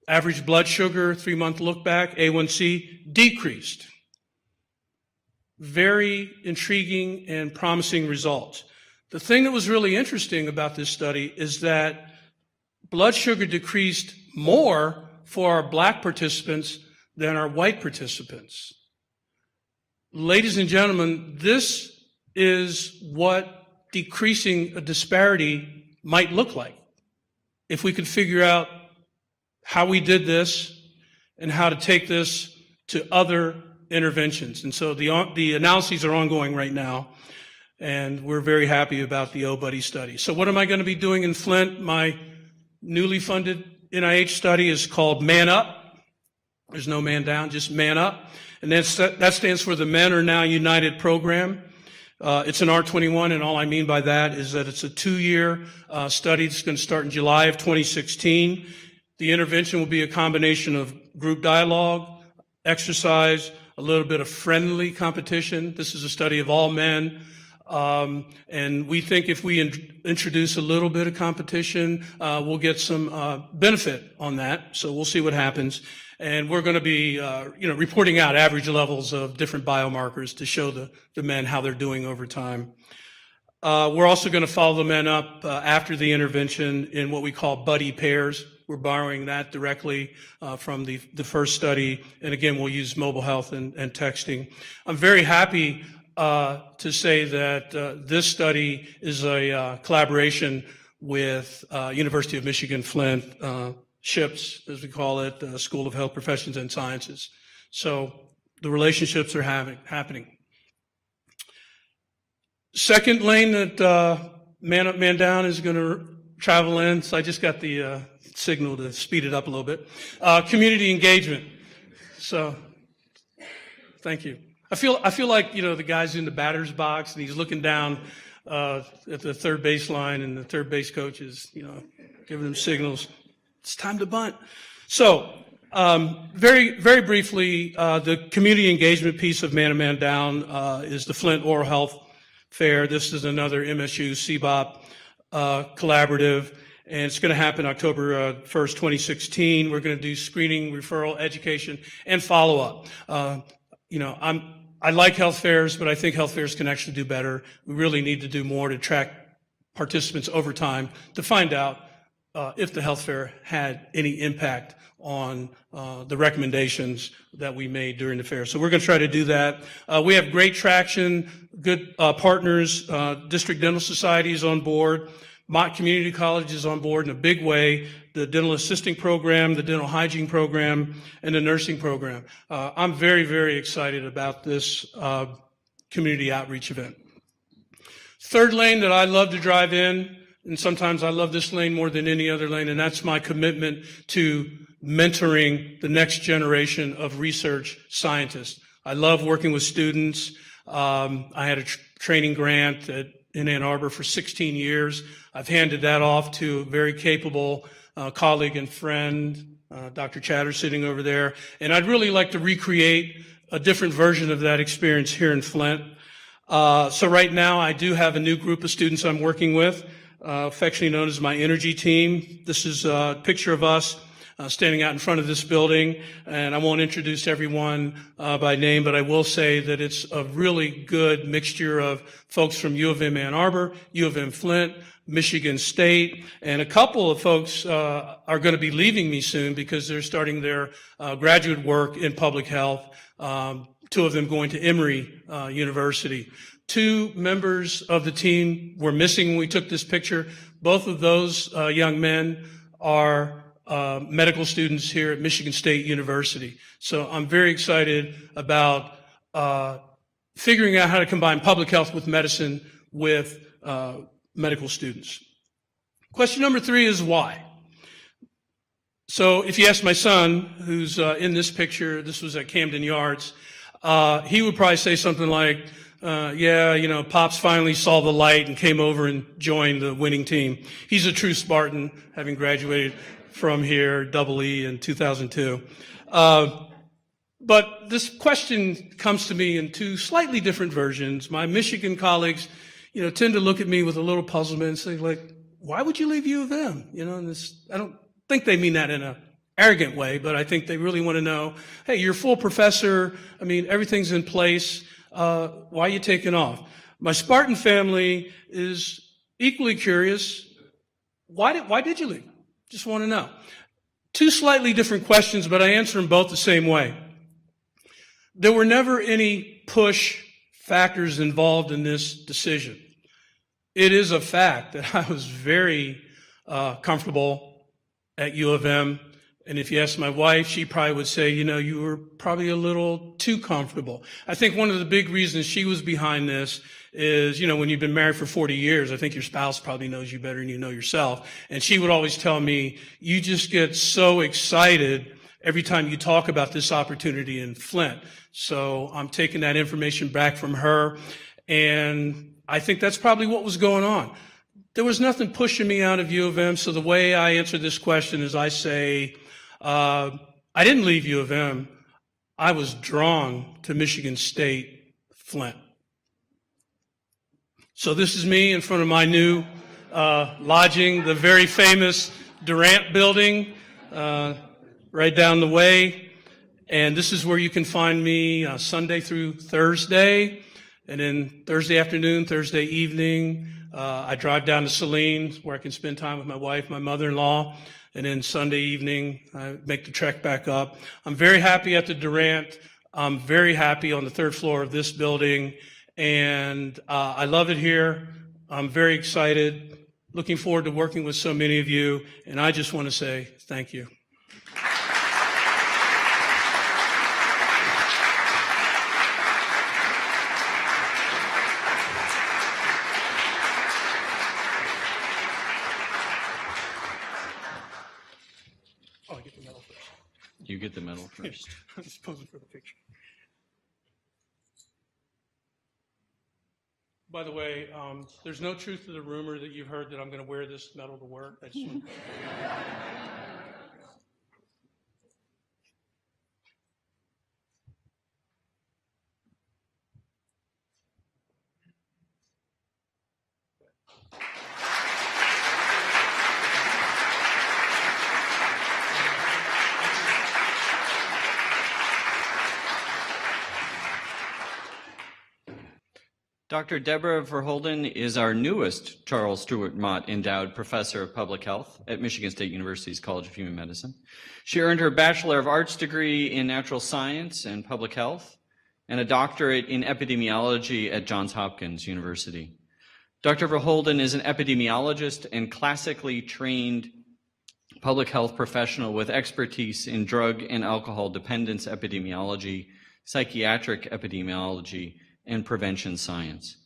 average blood sugar, 3-month look back, A1C, decreased. Very intriguing and promising results. The thing that was really interesting about this study is that blood sugar decreased more for our black participants than our white participants. Ladies and gentlemen, this is what decreasing a disparity might look like. If we could figure out how we did this and how to take this to other interventions. And so the analyses are ongoing right now, and we're very happy about the O-Buddy study. So what am I going to be doing in Flint? My newly funded NIH study is called Man Up. There's no man down, just Man Up. And that stands for the Men Are Now United program. It's an R21, and all I mean by that is that it's a 2-year study that's going to start in July of 2016. The intervention will be a combination of group dialogue, exercise, a little bit of friendly competition. This is a study of all men. And we think if we introduce a little bit of competition, we'll get some benefit on that. So we'll see what happens. And we're going to be, reporting out average levels of different biomarkers to show the men how they're doing over time. We're also going to follow the men up after the intervention in what we call buddy pairs. We're borrowing that directly from the first study. And again, we'll use mobile health and texting. I'm very happy to say that this study is a collaboration with University of Michigan Flint, SHIPS, as we call it, School of Health Professions and Sciences. So the relationships are happening. Second lane that Man Up, Man Down is going to travel in. So I just got the signal to speed it up a little bit. Community engagement. So thank you. I feel like, the guy's in the batter's box and he's looking down at the third base line, and the third base coach is, giving him signals. It's time to bunt. So, very, very briefly, the community engagement piece of Man Up, Man Down is the Flint Oral Health Fair. This is another MSU CBOP collaborative, and it's going to happen October 1st, 2016. We're going to do screening, referral, education, and follow-up. I like health fairs, but I think health fairs can actually do better. We really need to do more to track participants over time to find out if the health fair had any impact on the recommendations that we made during the fair. So we're going to try to do that. We have great traction, good partners. District Dental Society is on board. Mott Community College is on board in a big way. The dental assisting program, the dental hygiene program, and the nursing program. I'm very, very excited about this community outreach event. Third lane that I love to drive in, and sometimes I love this lane more than any other lane, and that's my commitment to mentoring the next generation of research scientists. I love working with students. I had a training grant in Ann Arbor for 16 years. I've handed that off to a very capable colleague and friend, Dr. Chatter, sitting over there. And I'd really like to recreate a different version of that experience here in Flint. So right now I do have a new group of students I'm working with, affectionately known as my energy team. This is a picture of us standing out in front of this building, and I won't introduce everyone by name, but I will say that it's a really good mixture of folks from U of M Ann Arbor, U of M Flint, Michigan State, and a couple of folks are going to be leaving me soon because they're starting their graduate work in public health, two of them going to Emory University. Two members of the team were missing when we took this picture. Both of those young men are medical students here at Michigan State University. So I'm very excited about figuring out how to combine public health with medicine with medical students. Question number 3 is why? So if you ask my son, who's in this picture, this was at Camden Yards, he would probably say something like, yeah, you know, Pops finally saw the light and came over and joined the winning team. He's a true Spartan, having graduated from here, double E, in 2002. But this question comes to me in 2 slightly different versions. My Michigan colleagues, you know, tend to look at me with a little puzzlement and say, like, why would you leave U of M? You know, and this, I don't think they mean that in an arrogant way, but I think they really want to know, hey, you're a full professor. I mean, everything's in place. Why are you taking off? My Spartan family is equally curious. Why did you leave? Just want to know. 2 slightly different questions, but I answer them both the same way. There were never any push factors involved in this decision. It is a fact that I was very comfortable at U of M. And if you ask my wife, she probably would say, you know, you were probably a little too comfortable. I think one of the big reasons she was behind this is, you know, when you've been married for 40 years, I think your spouse probably knows you better than you know yourself. And she would always tell me, you just get so excited every time you talk about this opportunity in Flint. So I'm taking that information back from her. And I think that's probably what was going on. There was nothing pushing me out of U of M. So the way I answer this question is I say, I didn't leave U of M. I was drawn to Michigan State Flint. So this is me in front of my new lodging, the very famous Durant building, right down the way. And this is where you can find me Sunday through Thursday. And then Thursday afternoon, Thursday evening, I drive down to Saline where I can spend time with my wife, my mother-in-law. And then Sunday evening, I make the trek back up. I'm very happy at the Durant. I'm very happy on the 3rd floor of this building. And I love it here. I'm very excited. Looking forward to working with so many of you. And I just want to say thank you. Oh, I get the medal first.
You get the medal first.
I'm just posing for the picture. By the way, there's no truth to the rumor that you've heard that I'm going to wear this medal to work. I just want
Dr. Debra Furr-Holden is our newest Charles Stewart Mott Endowed Professor of Public Health at Michigan State University's College of Human Medicine. She earned her Bachelor of Arts degree in Natural Science and Public Health and a doctorate in epidemiology at Johns Hopkins University. Dr. Furr-Holden is an epidemiologist and classically trained public health professional with expertise in drug and alcohol dependence epidemiology, psychiatric epidemiology, and prevention science.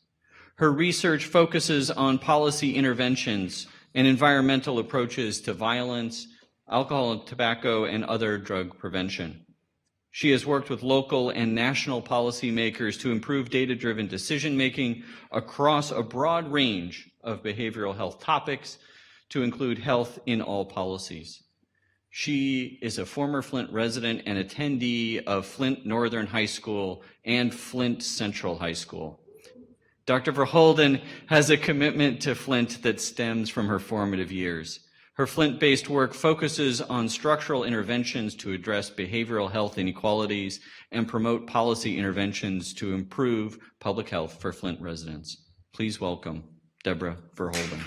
Her research focuses on policy interventions and environmental approaches to violence, alcohol and tobacco, and other drug prevention. She has worked with local and national policymakers to improve data-driven decision-making across a broad range of behavioral health topics to include health in all policies. She is a former Flint resident and attendee of Flint Northern High School and Flint Central High School. Dr. Furr-Holden has a commitment to Flint that stems from her formative years. Her Flint-based work focuses on structural interventions to address behavioral health inequalities and promote policy interventions to improve public health for Flint residents. Please welcome Debra Furr-Holden.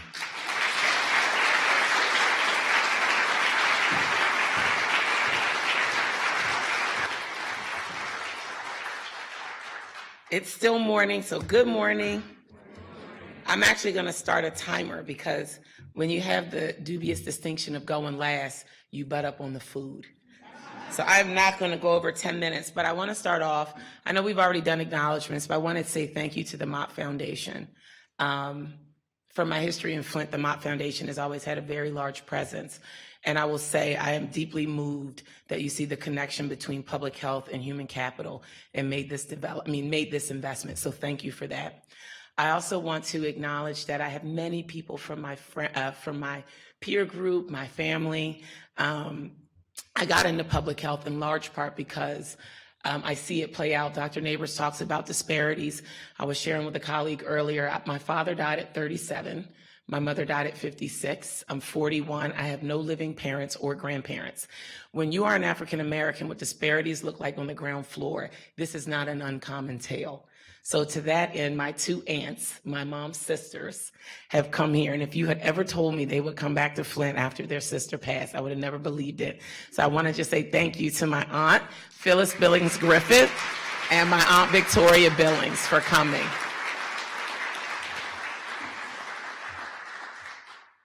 It's still morning, so good morning. I'm actually going to start a timer because when you have the dubious distinction of going last, you butt up on the food. So I'm not going to go over 10 minutes, but I want to start off. I know we've already done acknowledgments, but I want to say thank you to the Mott Foundation. From my history in Flint, the Mott Foundation has always had a very large presence. And I will say I am deeply moved that you see the connection between public health and human capital and made this investment. So thank you for that. I also want to acknowledge that I have many people from my peer group, my family. I got into public health in large part because I see it play out. Dr. Nabors talks about disparities. I was sharing with a colleague earlier, my father died at 37. My mother died at 56. I'm 41. I have no living parents or grandparents. When you are an African American, what disparities look like on the ground floor, this is not an uncommon tale. So to that end, my two aunts, my mom's sisters, have come here. And if you had ever told me they would come back to Flint after their sister passed, I would have never believed it. So I want to just say thank you to my aunt, Phyllis Billings Griffith, and my aunt Victoria Billings for coming.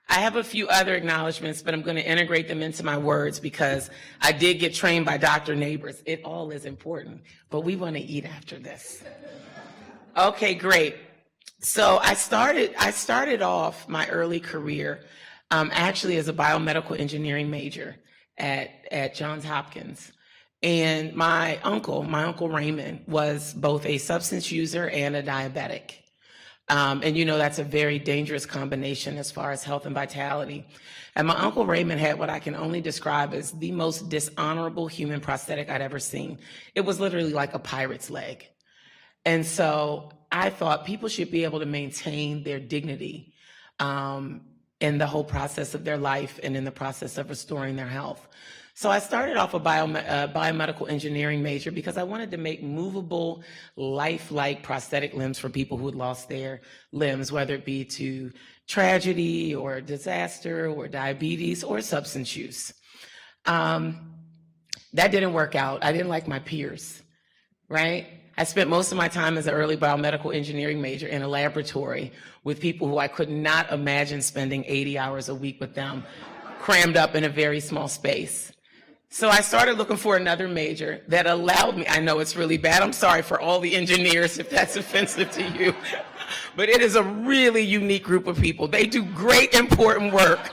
I have a few other acknowledgments, but I'm going to integrate them into my words because I did get trained by Dr. Nabors. It all is important, but we want to eat after this. Okay, great. So I started off my early career actually as a biomedical engineering major at Johns Hopkins. And my uncle Raymond, was both a substance user and a diabetic. And you know, that's a very dangerous combination as far as health and vitality. And my Uncle Raymond had what I can only describe as the most dishonorable human prosthetic I'd ever seen. It was literally like a pirate's leg. And so I thought people should be able to maintain their dignity in the whole process of their life and in the process of restoring their health. So I started off a biomedical engineering major because I wanted to make movable, lifelike prosthetic limbs for people who had lost their limbs, whether it be to tragedy or disaster or diabetes or substance use. That didn't work out. I didn't like my peers, right? I spent most of my time as an early biomedical engineering major in a laboratory with people who I could not imagine spending 80 hours a week with them, crammed up in a very small space. So I started looking for another major that allowed me, I know it's really bad, I'm sorry for all the engineers if that's offensive to you, but it is a really unique group of people. They do great, important work.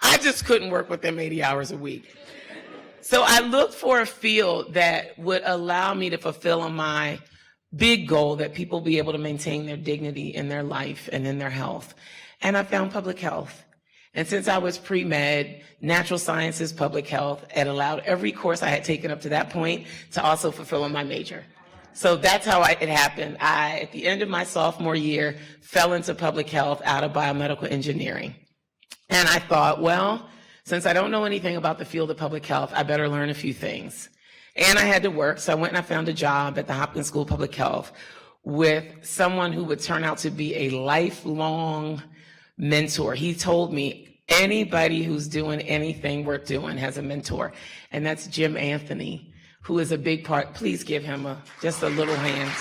I just couldn't work with them 80 hours a week. So I looked for a field that would allow me to fulfill on my big goal that people be able to maintain their dignity in their life and in their health. And I found public health. And since I was pre-med, natural sciences, public health, it allowed every course I had taken up to that point to also fulfill on my major. So that's how it happened. At the end of my sophomore year, fell into public health out of biomedical engineering. And I thought, well, since I don't know anything about the field of public health, I better learn a few things. And I had to work, so I went and I found a job at the Hopkins School of Public Health with someone who would turn out to be a lifelong mentor. He told me, anybody who's doing anything worth doing has a mentor, and that's Jim Anthony, who is a big part. Please give him just a little hand.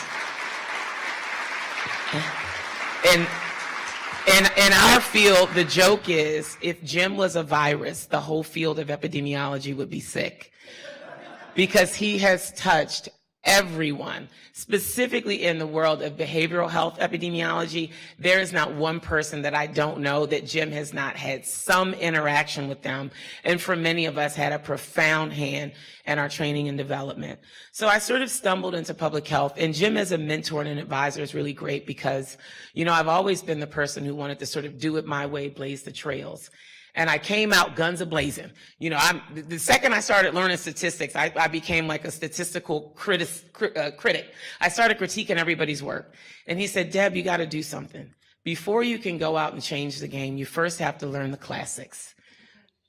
And in our field, the joke is, if Jim was a virus, the whole field of epidemiology would be sick, because he has touched everyone. Specifically in the world of behavioral health epidemiology, there is not one person that I don't know that Jim has not had some interaction with them, and for many of us had a profound hand in our training and development. So I sort of stumbled into public health, and Jim as a mentor and an advisor is really great because, you know, I've always been the person who wanted to sort of do it my way, blaze the trails. And I came out guns a-blazing. You know, the second I started learning statistics, I became like a statistical critic. I started critiquing everybody's work. And he said, Deb, you got to do something. Before you can go out and change the game, you first have to learn the classics,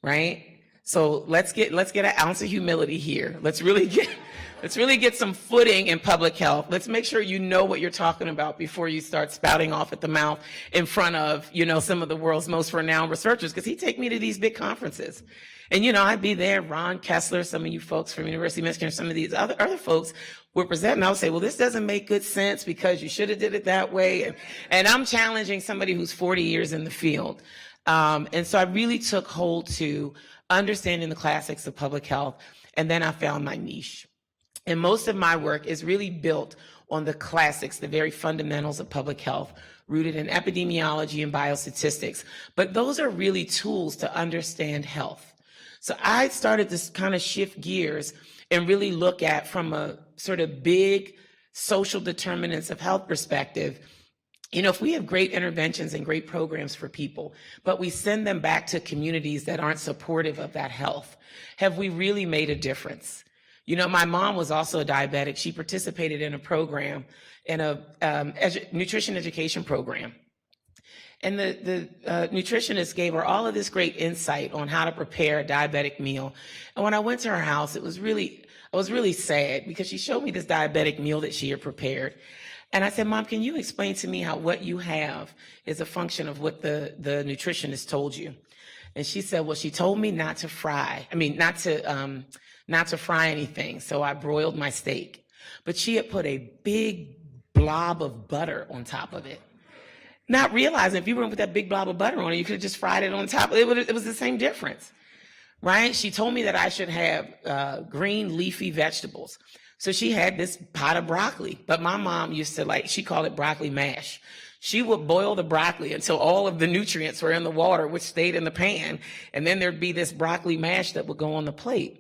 right? So let's get an ounce of humility here. Let's really get some footing in public health. Let's make sure you know what you're talking about before you start spouting off at the mouth in front of, you know, some of the world's most renowned researchers, because he'd take me to these big conferences. And, you know, I'd be there, Ron Kessler, some of you folks from University of Michigan, some of these other folks would present, and I would say, well, this doesn't make good sense because you should have did it that way. And I'm challenging somebody who's 40 years in the field. And so I really took hold to understanding the classics of public health, and then I found my niche. And most of my work is really built on the classics, the very fundamentals of public health, rooted in epidemiology and biostatistics. But those are really tools to understand health. So I started to kind of shift gears and really look at, from a sort of big social determinants of health perspective, you know, if we have great interventions and great programs for people, but we send them back to communities that aren't supportive of that health, have we really made a difference? You know, my mom was also a diabetic. She participated in a program, in a nutrition education program. And the nutritionist gave her all of this great insight on how to prepare a diabetic meal. And when I went to her house, I was really sad, because she showed me this diabetic meal that she had prepared. And I said, Mom, can you explain to me how what you have is a function of what the nutritionist told you? And she said, well, she told me not to fry anything. So I broiled my steak. But she had put a big blob of butter on top of it. Not realizing if you were going to put that big blob of butter on it, you could have just fried it on top. It was the same difference, right? She told me that I should have green leafy vegetables. So she had this pot of broccoli, but my mom used to she called it broccoli mash. She would boil the broccoli until all of the nutrients were in the water, which stayed in the pan. And then there'd be this broccoli mash that would go on the plate.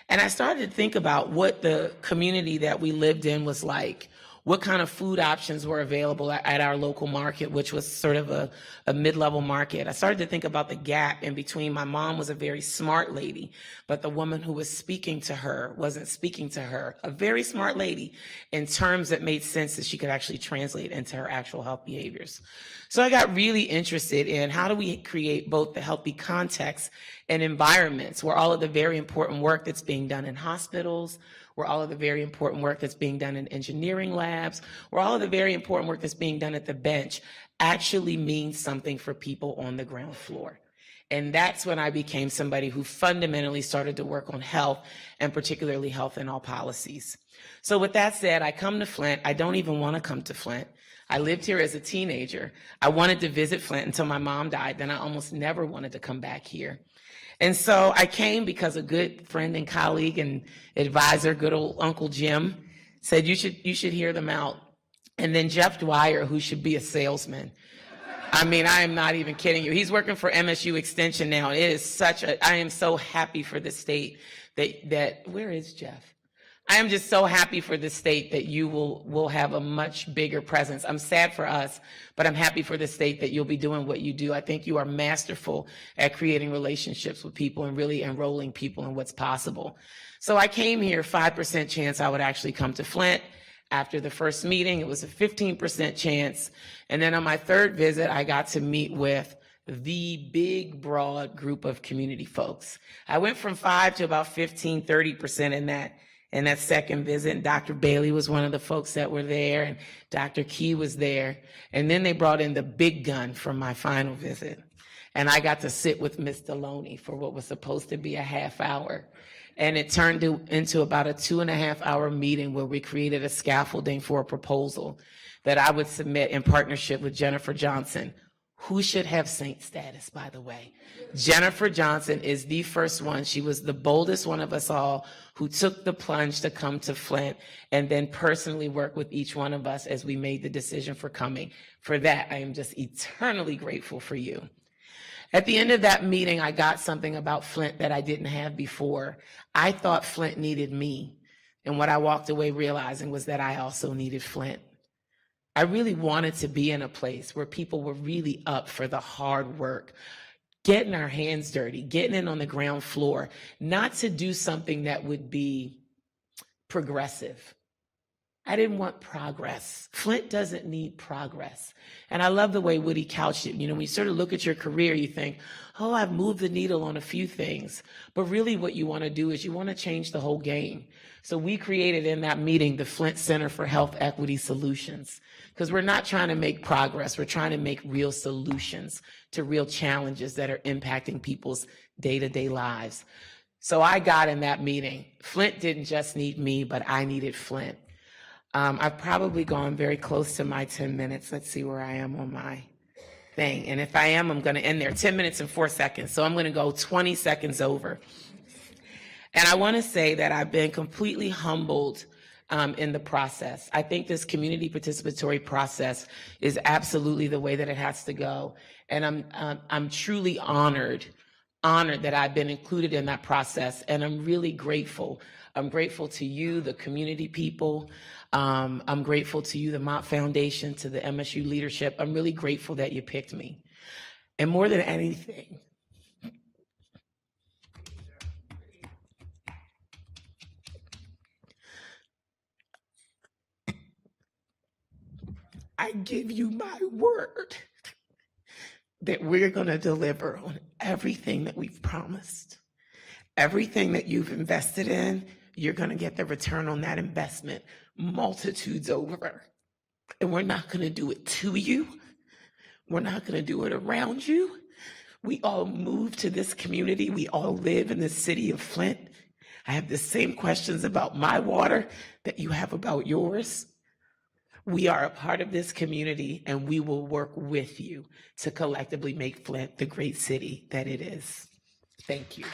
And I started to think about what the community that we lived in was like, what kind of food options were available at our local market, which was sort of a mid-level market. I started to think about the gap in between. My mom was a very smart lady, but the woman who was speaking to her wasn't speaking to her, a very smart lady, in terms that made sense that she could actually translate into her actual health behaviors. So I got really interested in how do we create both the healthy context and environments where all of the very important work that's being done in hospitals, where all of the very important work that's being done in engineering labs, where all of the very important work that's being done at the bench actually means something for people on the ground floor. And that's when I became somebody who fundamentally started to work on health, and particularly health in all policies. So with that said, I come to Flint. I don't even want to come to Flint. I lived here as a teenager. I wanted to visit Flint until my mom died. Then I almost never wanted to come back here. And so I came because a good friend and colleague and advisor, good old Uncle Jim, said, you should hear them out. And then Jeff Dwyer, who should be a salesman. I mean, I am not even kidding you. He's working for MSU Extension now. It is I am so happy for the state that where is Jeff? I am just so happy for the state that you will have a much bigger presence. I'm sad for us, but I'm happy for the state that you'll be doing what you do. I think you are masterful at creating relationships with people and really enrolling people in what's possible. So I came here, 5% chance I would actually come to Flint. After the first meeting, it was a 15% chance. And then on my third visit, I got to meet with the big, broad group of community folks. I went from 5 to about 15, 30% in that second visit. And Dr. Bailey was one of the folks that were there, and Dr. Key was there. And then they brought in the big gun from my final visit. And I got to sit with Ms. Deloney for what was supposed to be a half hour. And it turned into about a 2.5-hour meeting where we created a scaffolding for a proposal that I would submit in partnership with Jennifer Johnson, who should have saint status, by the way. Jennifer Johnson is the first one. She was the boldest one of us all who took the plunge to come to Flint and then personally work with each one of us as we made the decision for coming. For that, I am just eternally grateful for you. At the end of that meeting, I got something about Flint that I didn't have before. I thought Flint needed me. And what I walked away realizing was that I also needed Flint. I really wanted to be in a place where people were really up for the hard work, getting our hands dirty, getting in on the ground floor, not to do something that would be progressive. I didn't want progress. Flint doesn't need progress. And I love the way Woody couched it. You know, when you sort of look at your career, you think, oh, I've moved the needle on a few things. But really what you want to do is you want to change the whole game. So we created in that meeting the Flint Center for Health Equity Solutions, because we're not trying to make progress. We're trying to make real solutions to real challenges that are impacting people's day-to-day lives. So I got in that meeting. Flint didn't just need me, but I needed Flint. I've probably gone very close to my 10 minutes. Let's see where I am on my thing. And if I am, I'm going to end there. 10 minutes and 4 seconds. So I'm going to go 20 seconds over. And I want to say that I've been completely humbled in the process. I think this community participatory process is absolutely the way that it has to go. And I'm truly honored that I've been included in that process. And I'm really grateful. I'm grateful to you, the community people. I'm grateful to you, the Mott Foundation, to the MSU leadership. I'm really grateful that you picked me. And more than anything, I give you my word that we're going to deliver on everything that we've promised. Everything that you've invested in, you're going to get the return on that investment multitudes over. And we're not going to do it to you. We're not going to do it around you. We all move to this community. We all live in the city of Flint. I have the same questions about my water that you have about yours. We are a part of this community, and we will work with you to collectively make Flint the great city that it is. Thank you.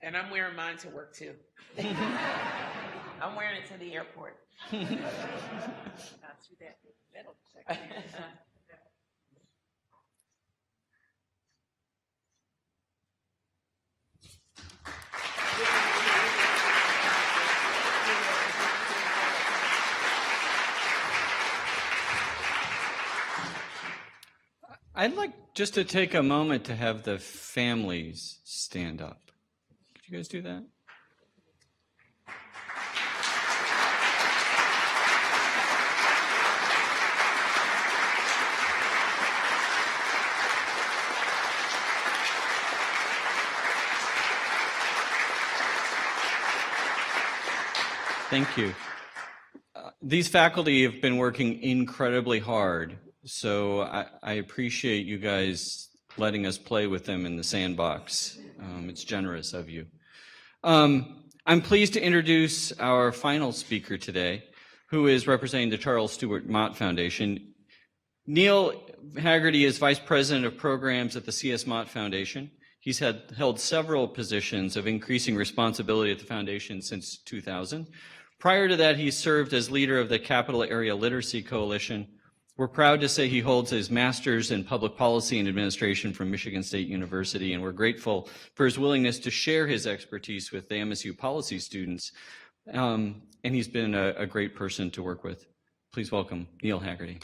And I'm wearing mine to work too. I'm wearing it to the airport. Not through that metal section.
I'd like just to take a moment to have the families stand up. Could you guys do that? Thank you. These faculty have been working incredibly hard, so I appreciate you guys letting us play with them in the sandbox. It's generous of you. I'm pleased to introduce our final speaker today, who is representing the Charles Stewart Mott Foundation. Neil Haggerty is Vice President of Programs at the C.S. Mott Foundation. He's held several positions of increasing responsibility at the foundation since 2000. Prior to that, he served as leader of the Capital Area Literacy Coalition. We're proud to say he holds his master's in public policy and administration from Michigan State University, and we're grateful for his willingness to share his expertise with the MSU policy students. And he's been a great person to work with. Please welcome Neil Haggerty.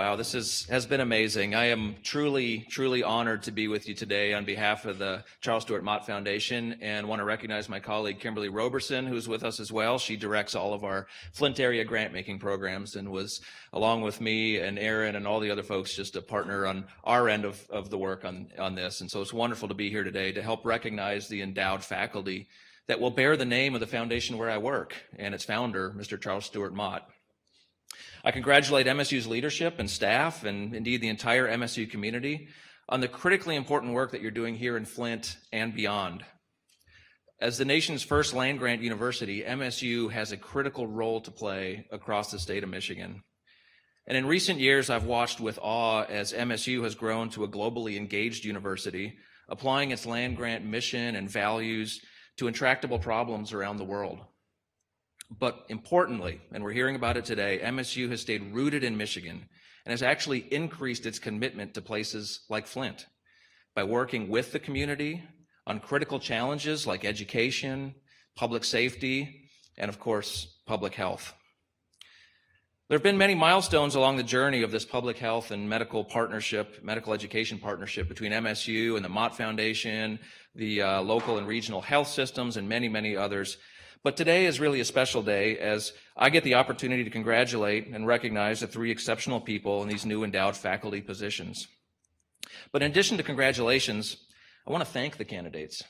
Wow, this has been amazing. I am truly, truly honored to be with you today on behalf of the Charles Stewart Mott Foundation, and want to recognize my colleague Kimberly Roberson, who's with us as well. She directs all of our Flint area grant-making programs and was, along with me and Aaron and all the other folks, just a partner on our end of the work on this. And so it's wonderful to be here today to help recognize the endowed faculty that will bear the name of the foundation where I work and its founder, Mr. Charles Stewart Mott. I congratulate MSU's leadership and staff, and indeed the entire MSU community, on the critically important work that you're doing here in Flint and beyond. As the nation's first land-grant university, MSU has a critical role to play across the state of Michigan. And in recent years, I've watched with awe as MSU has grown to a globally engaged university, applying its land-grant mission and values to intractable problems around the world. But importantly, and we're hearing about it today, MSU has stayed rooted in Michigan and has actually increased its commitment to places like Flint by working with the community on critical challenges like education, public safety, and of course, public health. There have been many milestones along the journey of this public health and medical education partnership between MSU and the Mott Foundation, the local and regional health systems, and many, many others. But today is really a special day as I get the opportunity to congratulate and recognize the three exceptional people in these new endowed faculty positions. But in addition to congratulations, I want to thank the candidates.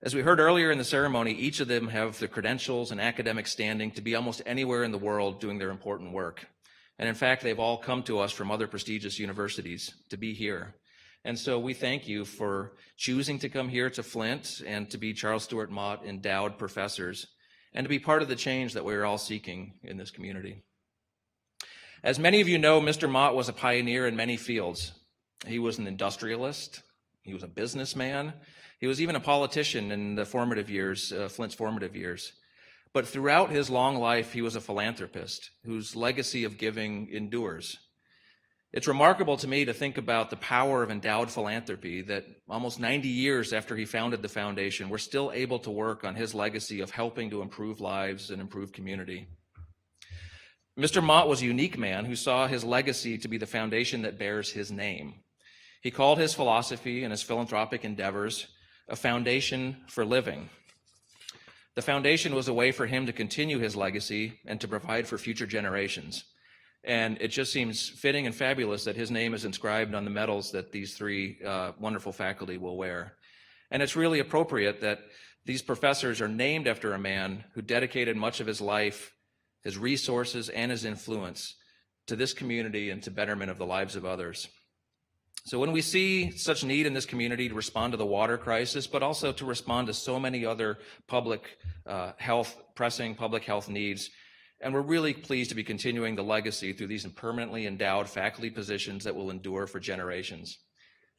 As we heard earlier in the ceremony, each of them have the credentials and academic standing to be almost anywhere in the world doing their important work. And in fact, they've all come to us from other prestigious universities to be here. And so we thank you for choosing to come here to Flint and to be Charles Stewart Mott endowed professors and to be part of the change that we're all seeking in this community. As many of you know, Mr. Mott was a pioneer in many fields. He was an industrialist, he was a businessman, he was even a politician in the formative years, Flint's formative years. But throughout his long life, he was a philanthropist whose legacy of giving endures. It's remarkable to me to think about the power of endowed philanthropy, that almost 90 years after he founded the foundation, we're still able to work on his legacy of helping to improve lives and improve community. Mr. Mott was a unique man who saw his legacy to be the foundation that bears his name. He called his philosophy and his philanthropic endeavors a foundation for living. The foundation was a way for him to continue his legacy and to provide for future generations. And it just seems fitting and fabulous that his name is inscribed on the medals that these three wonderful faculty will wear. And it's really appropriate that these professors are named after a man who dedicated much of his life, his resources, and his influence to this community and to betterment of the lives of others. So when we see such need in this community to respond to the water crisis, but also to respond to so many other pressing public health needs, and we're really pleased to be continuing the legacy through these permanently endowed faculty positions that will endure for generations.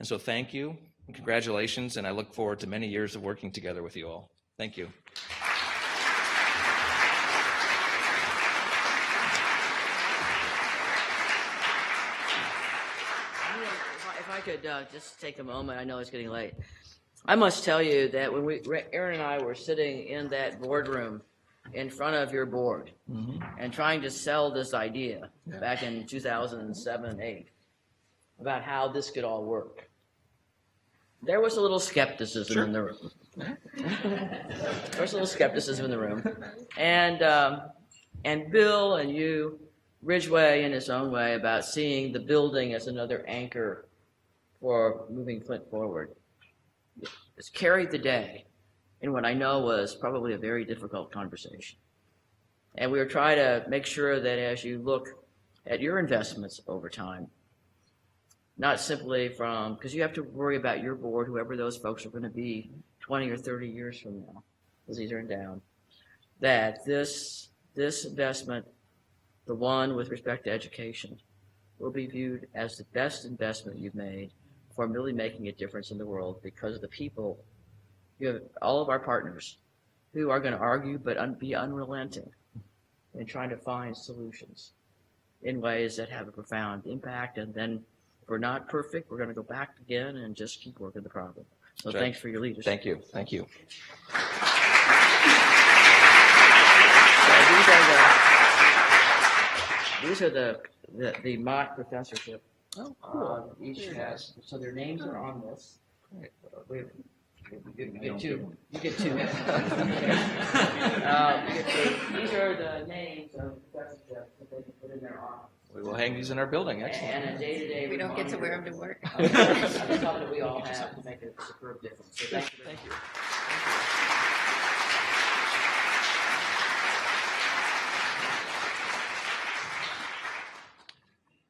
And so thank you and congratulations, and I look forward to many years of working together with you all. Thank you.
If I could just take a moment, I know it's getting late. I must tell you that when Aaron and I were sitting in that boardroom in front of your board and trying to sell this idea back in 2007, 8, about how this could all work, there was a little skepticism in the room. There was a little skepticism in the room. And Bill and you, Ridgway in his own way, about seeing the building as another anchor for moving Flint forward. It's carried the day in what I know was probably a very difficult conversation. And we were trying to make sure that as you look at your investments over time, not simply from, because you have to worry about your board, whoever those folks are going to be 20 or 30 years from now, because these are endowed, that this investment, the one with respect to education, will be viewed as the best investment you've made for really making a difference in the world, because of the people. You have all of our partners who are going to argue but be unrelenting in trying to find solutions in ways that have a profound impact. And then if we're not perfect, we're going to go back again and just keep working the problem. So thanks for your leadership.
Thank you. Thank you.
So these are the Mott professorship. Oh, cool. Each has, so their names are on this. You get two. You get two. These are the names of professorships that they can put in their office.
We will hang these in our building. Excellent.
And a day-to-day.
We don't get to wear them to work.
It's something that we all have to make a superb difference. So thank you.
Thank you.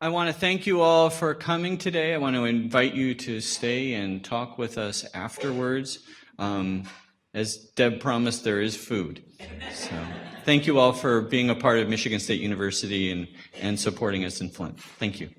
I want to thank you all for coming today. I want to invite you to stay and talk with us afterwards. As Deb promised, there is food. So thank you all for being a part of Michigan State University and supporting us in Flint. Thank you.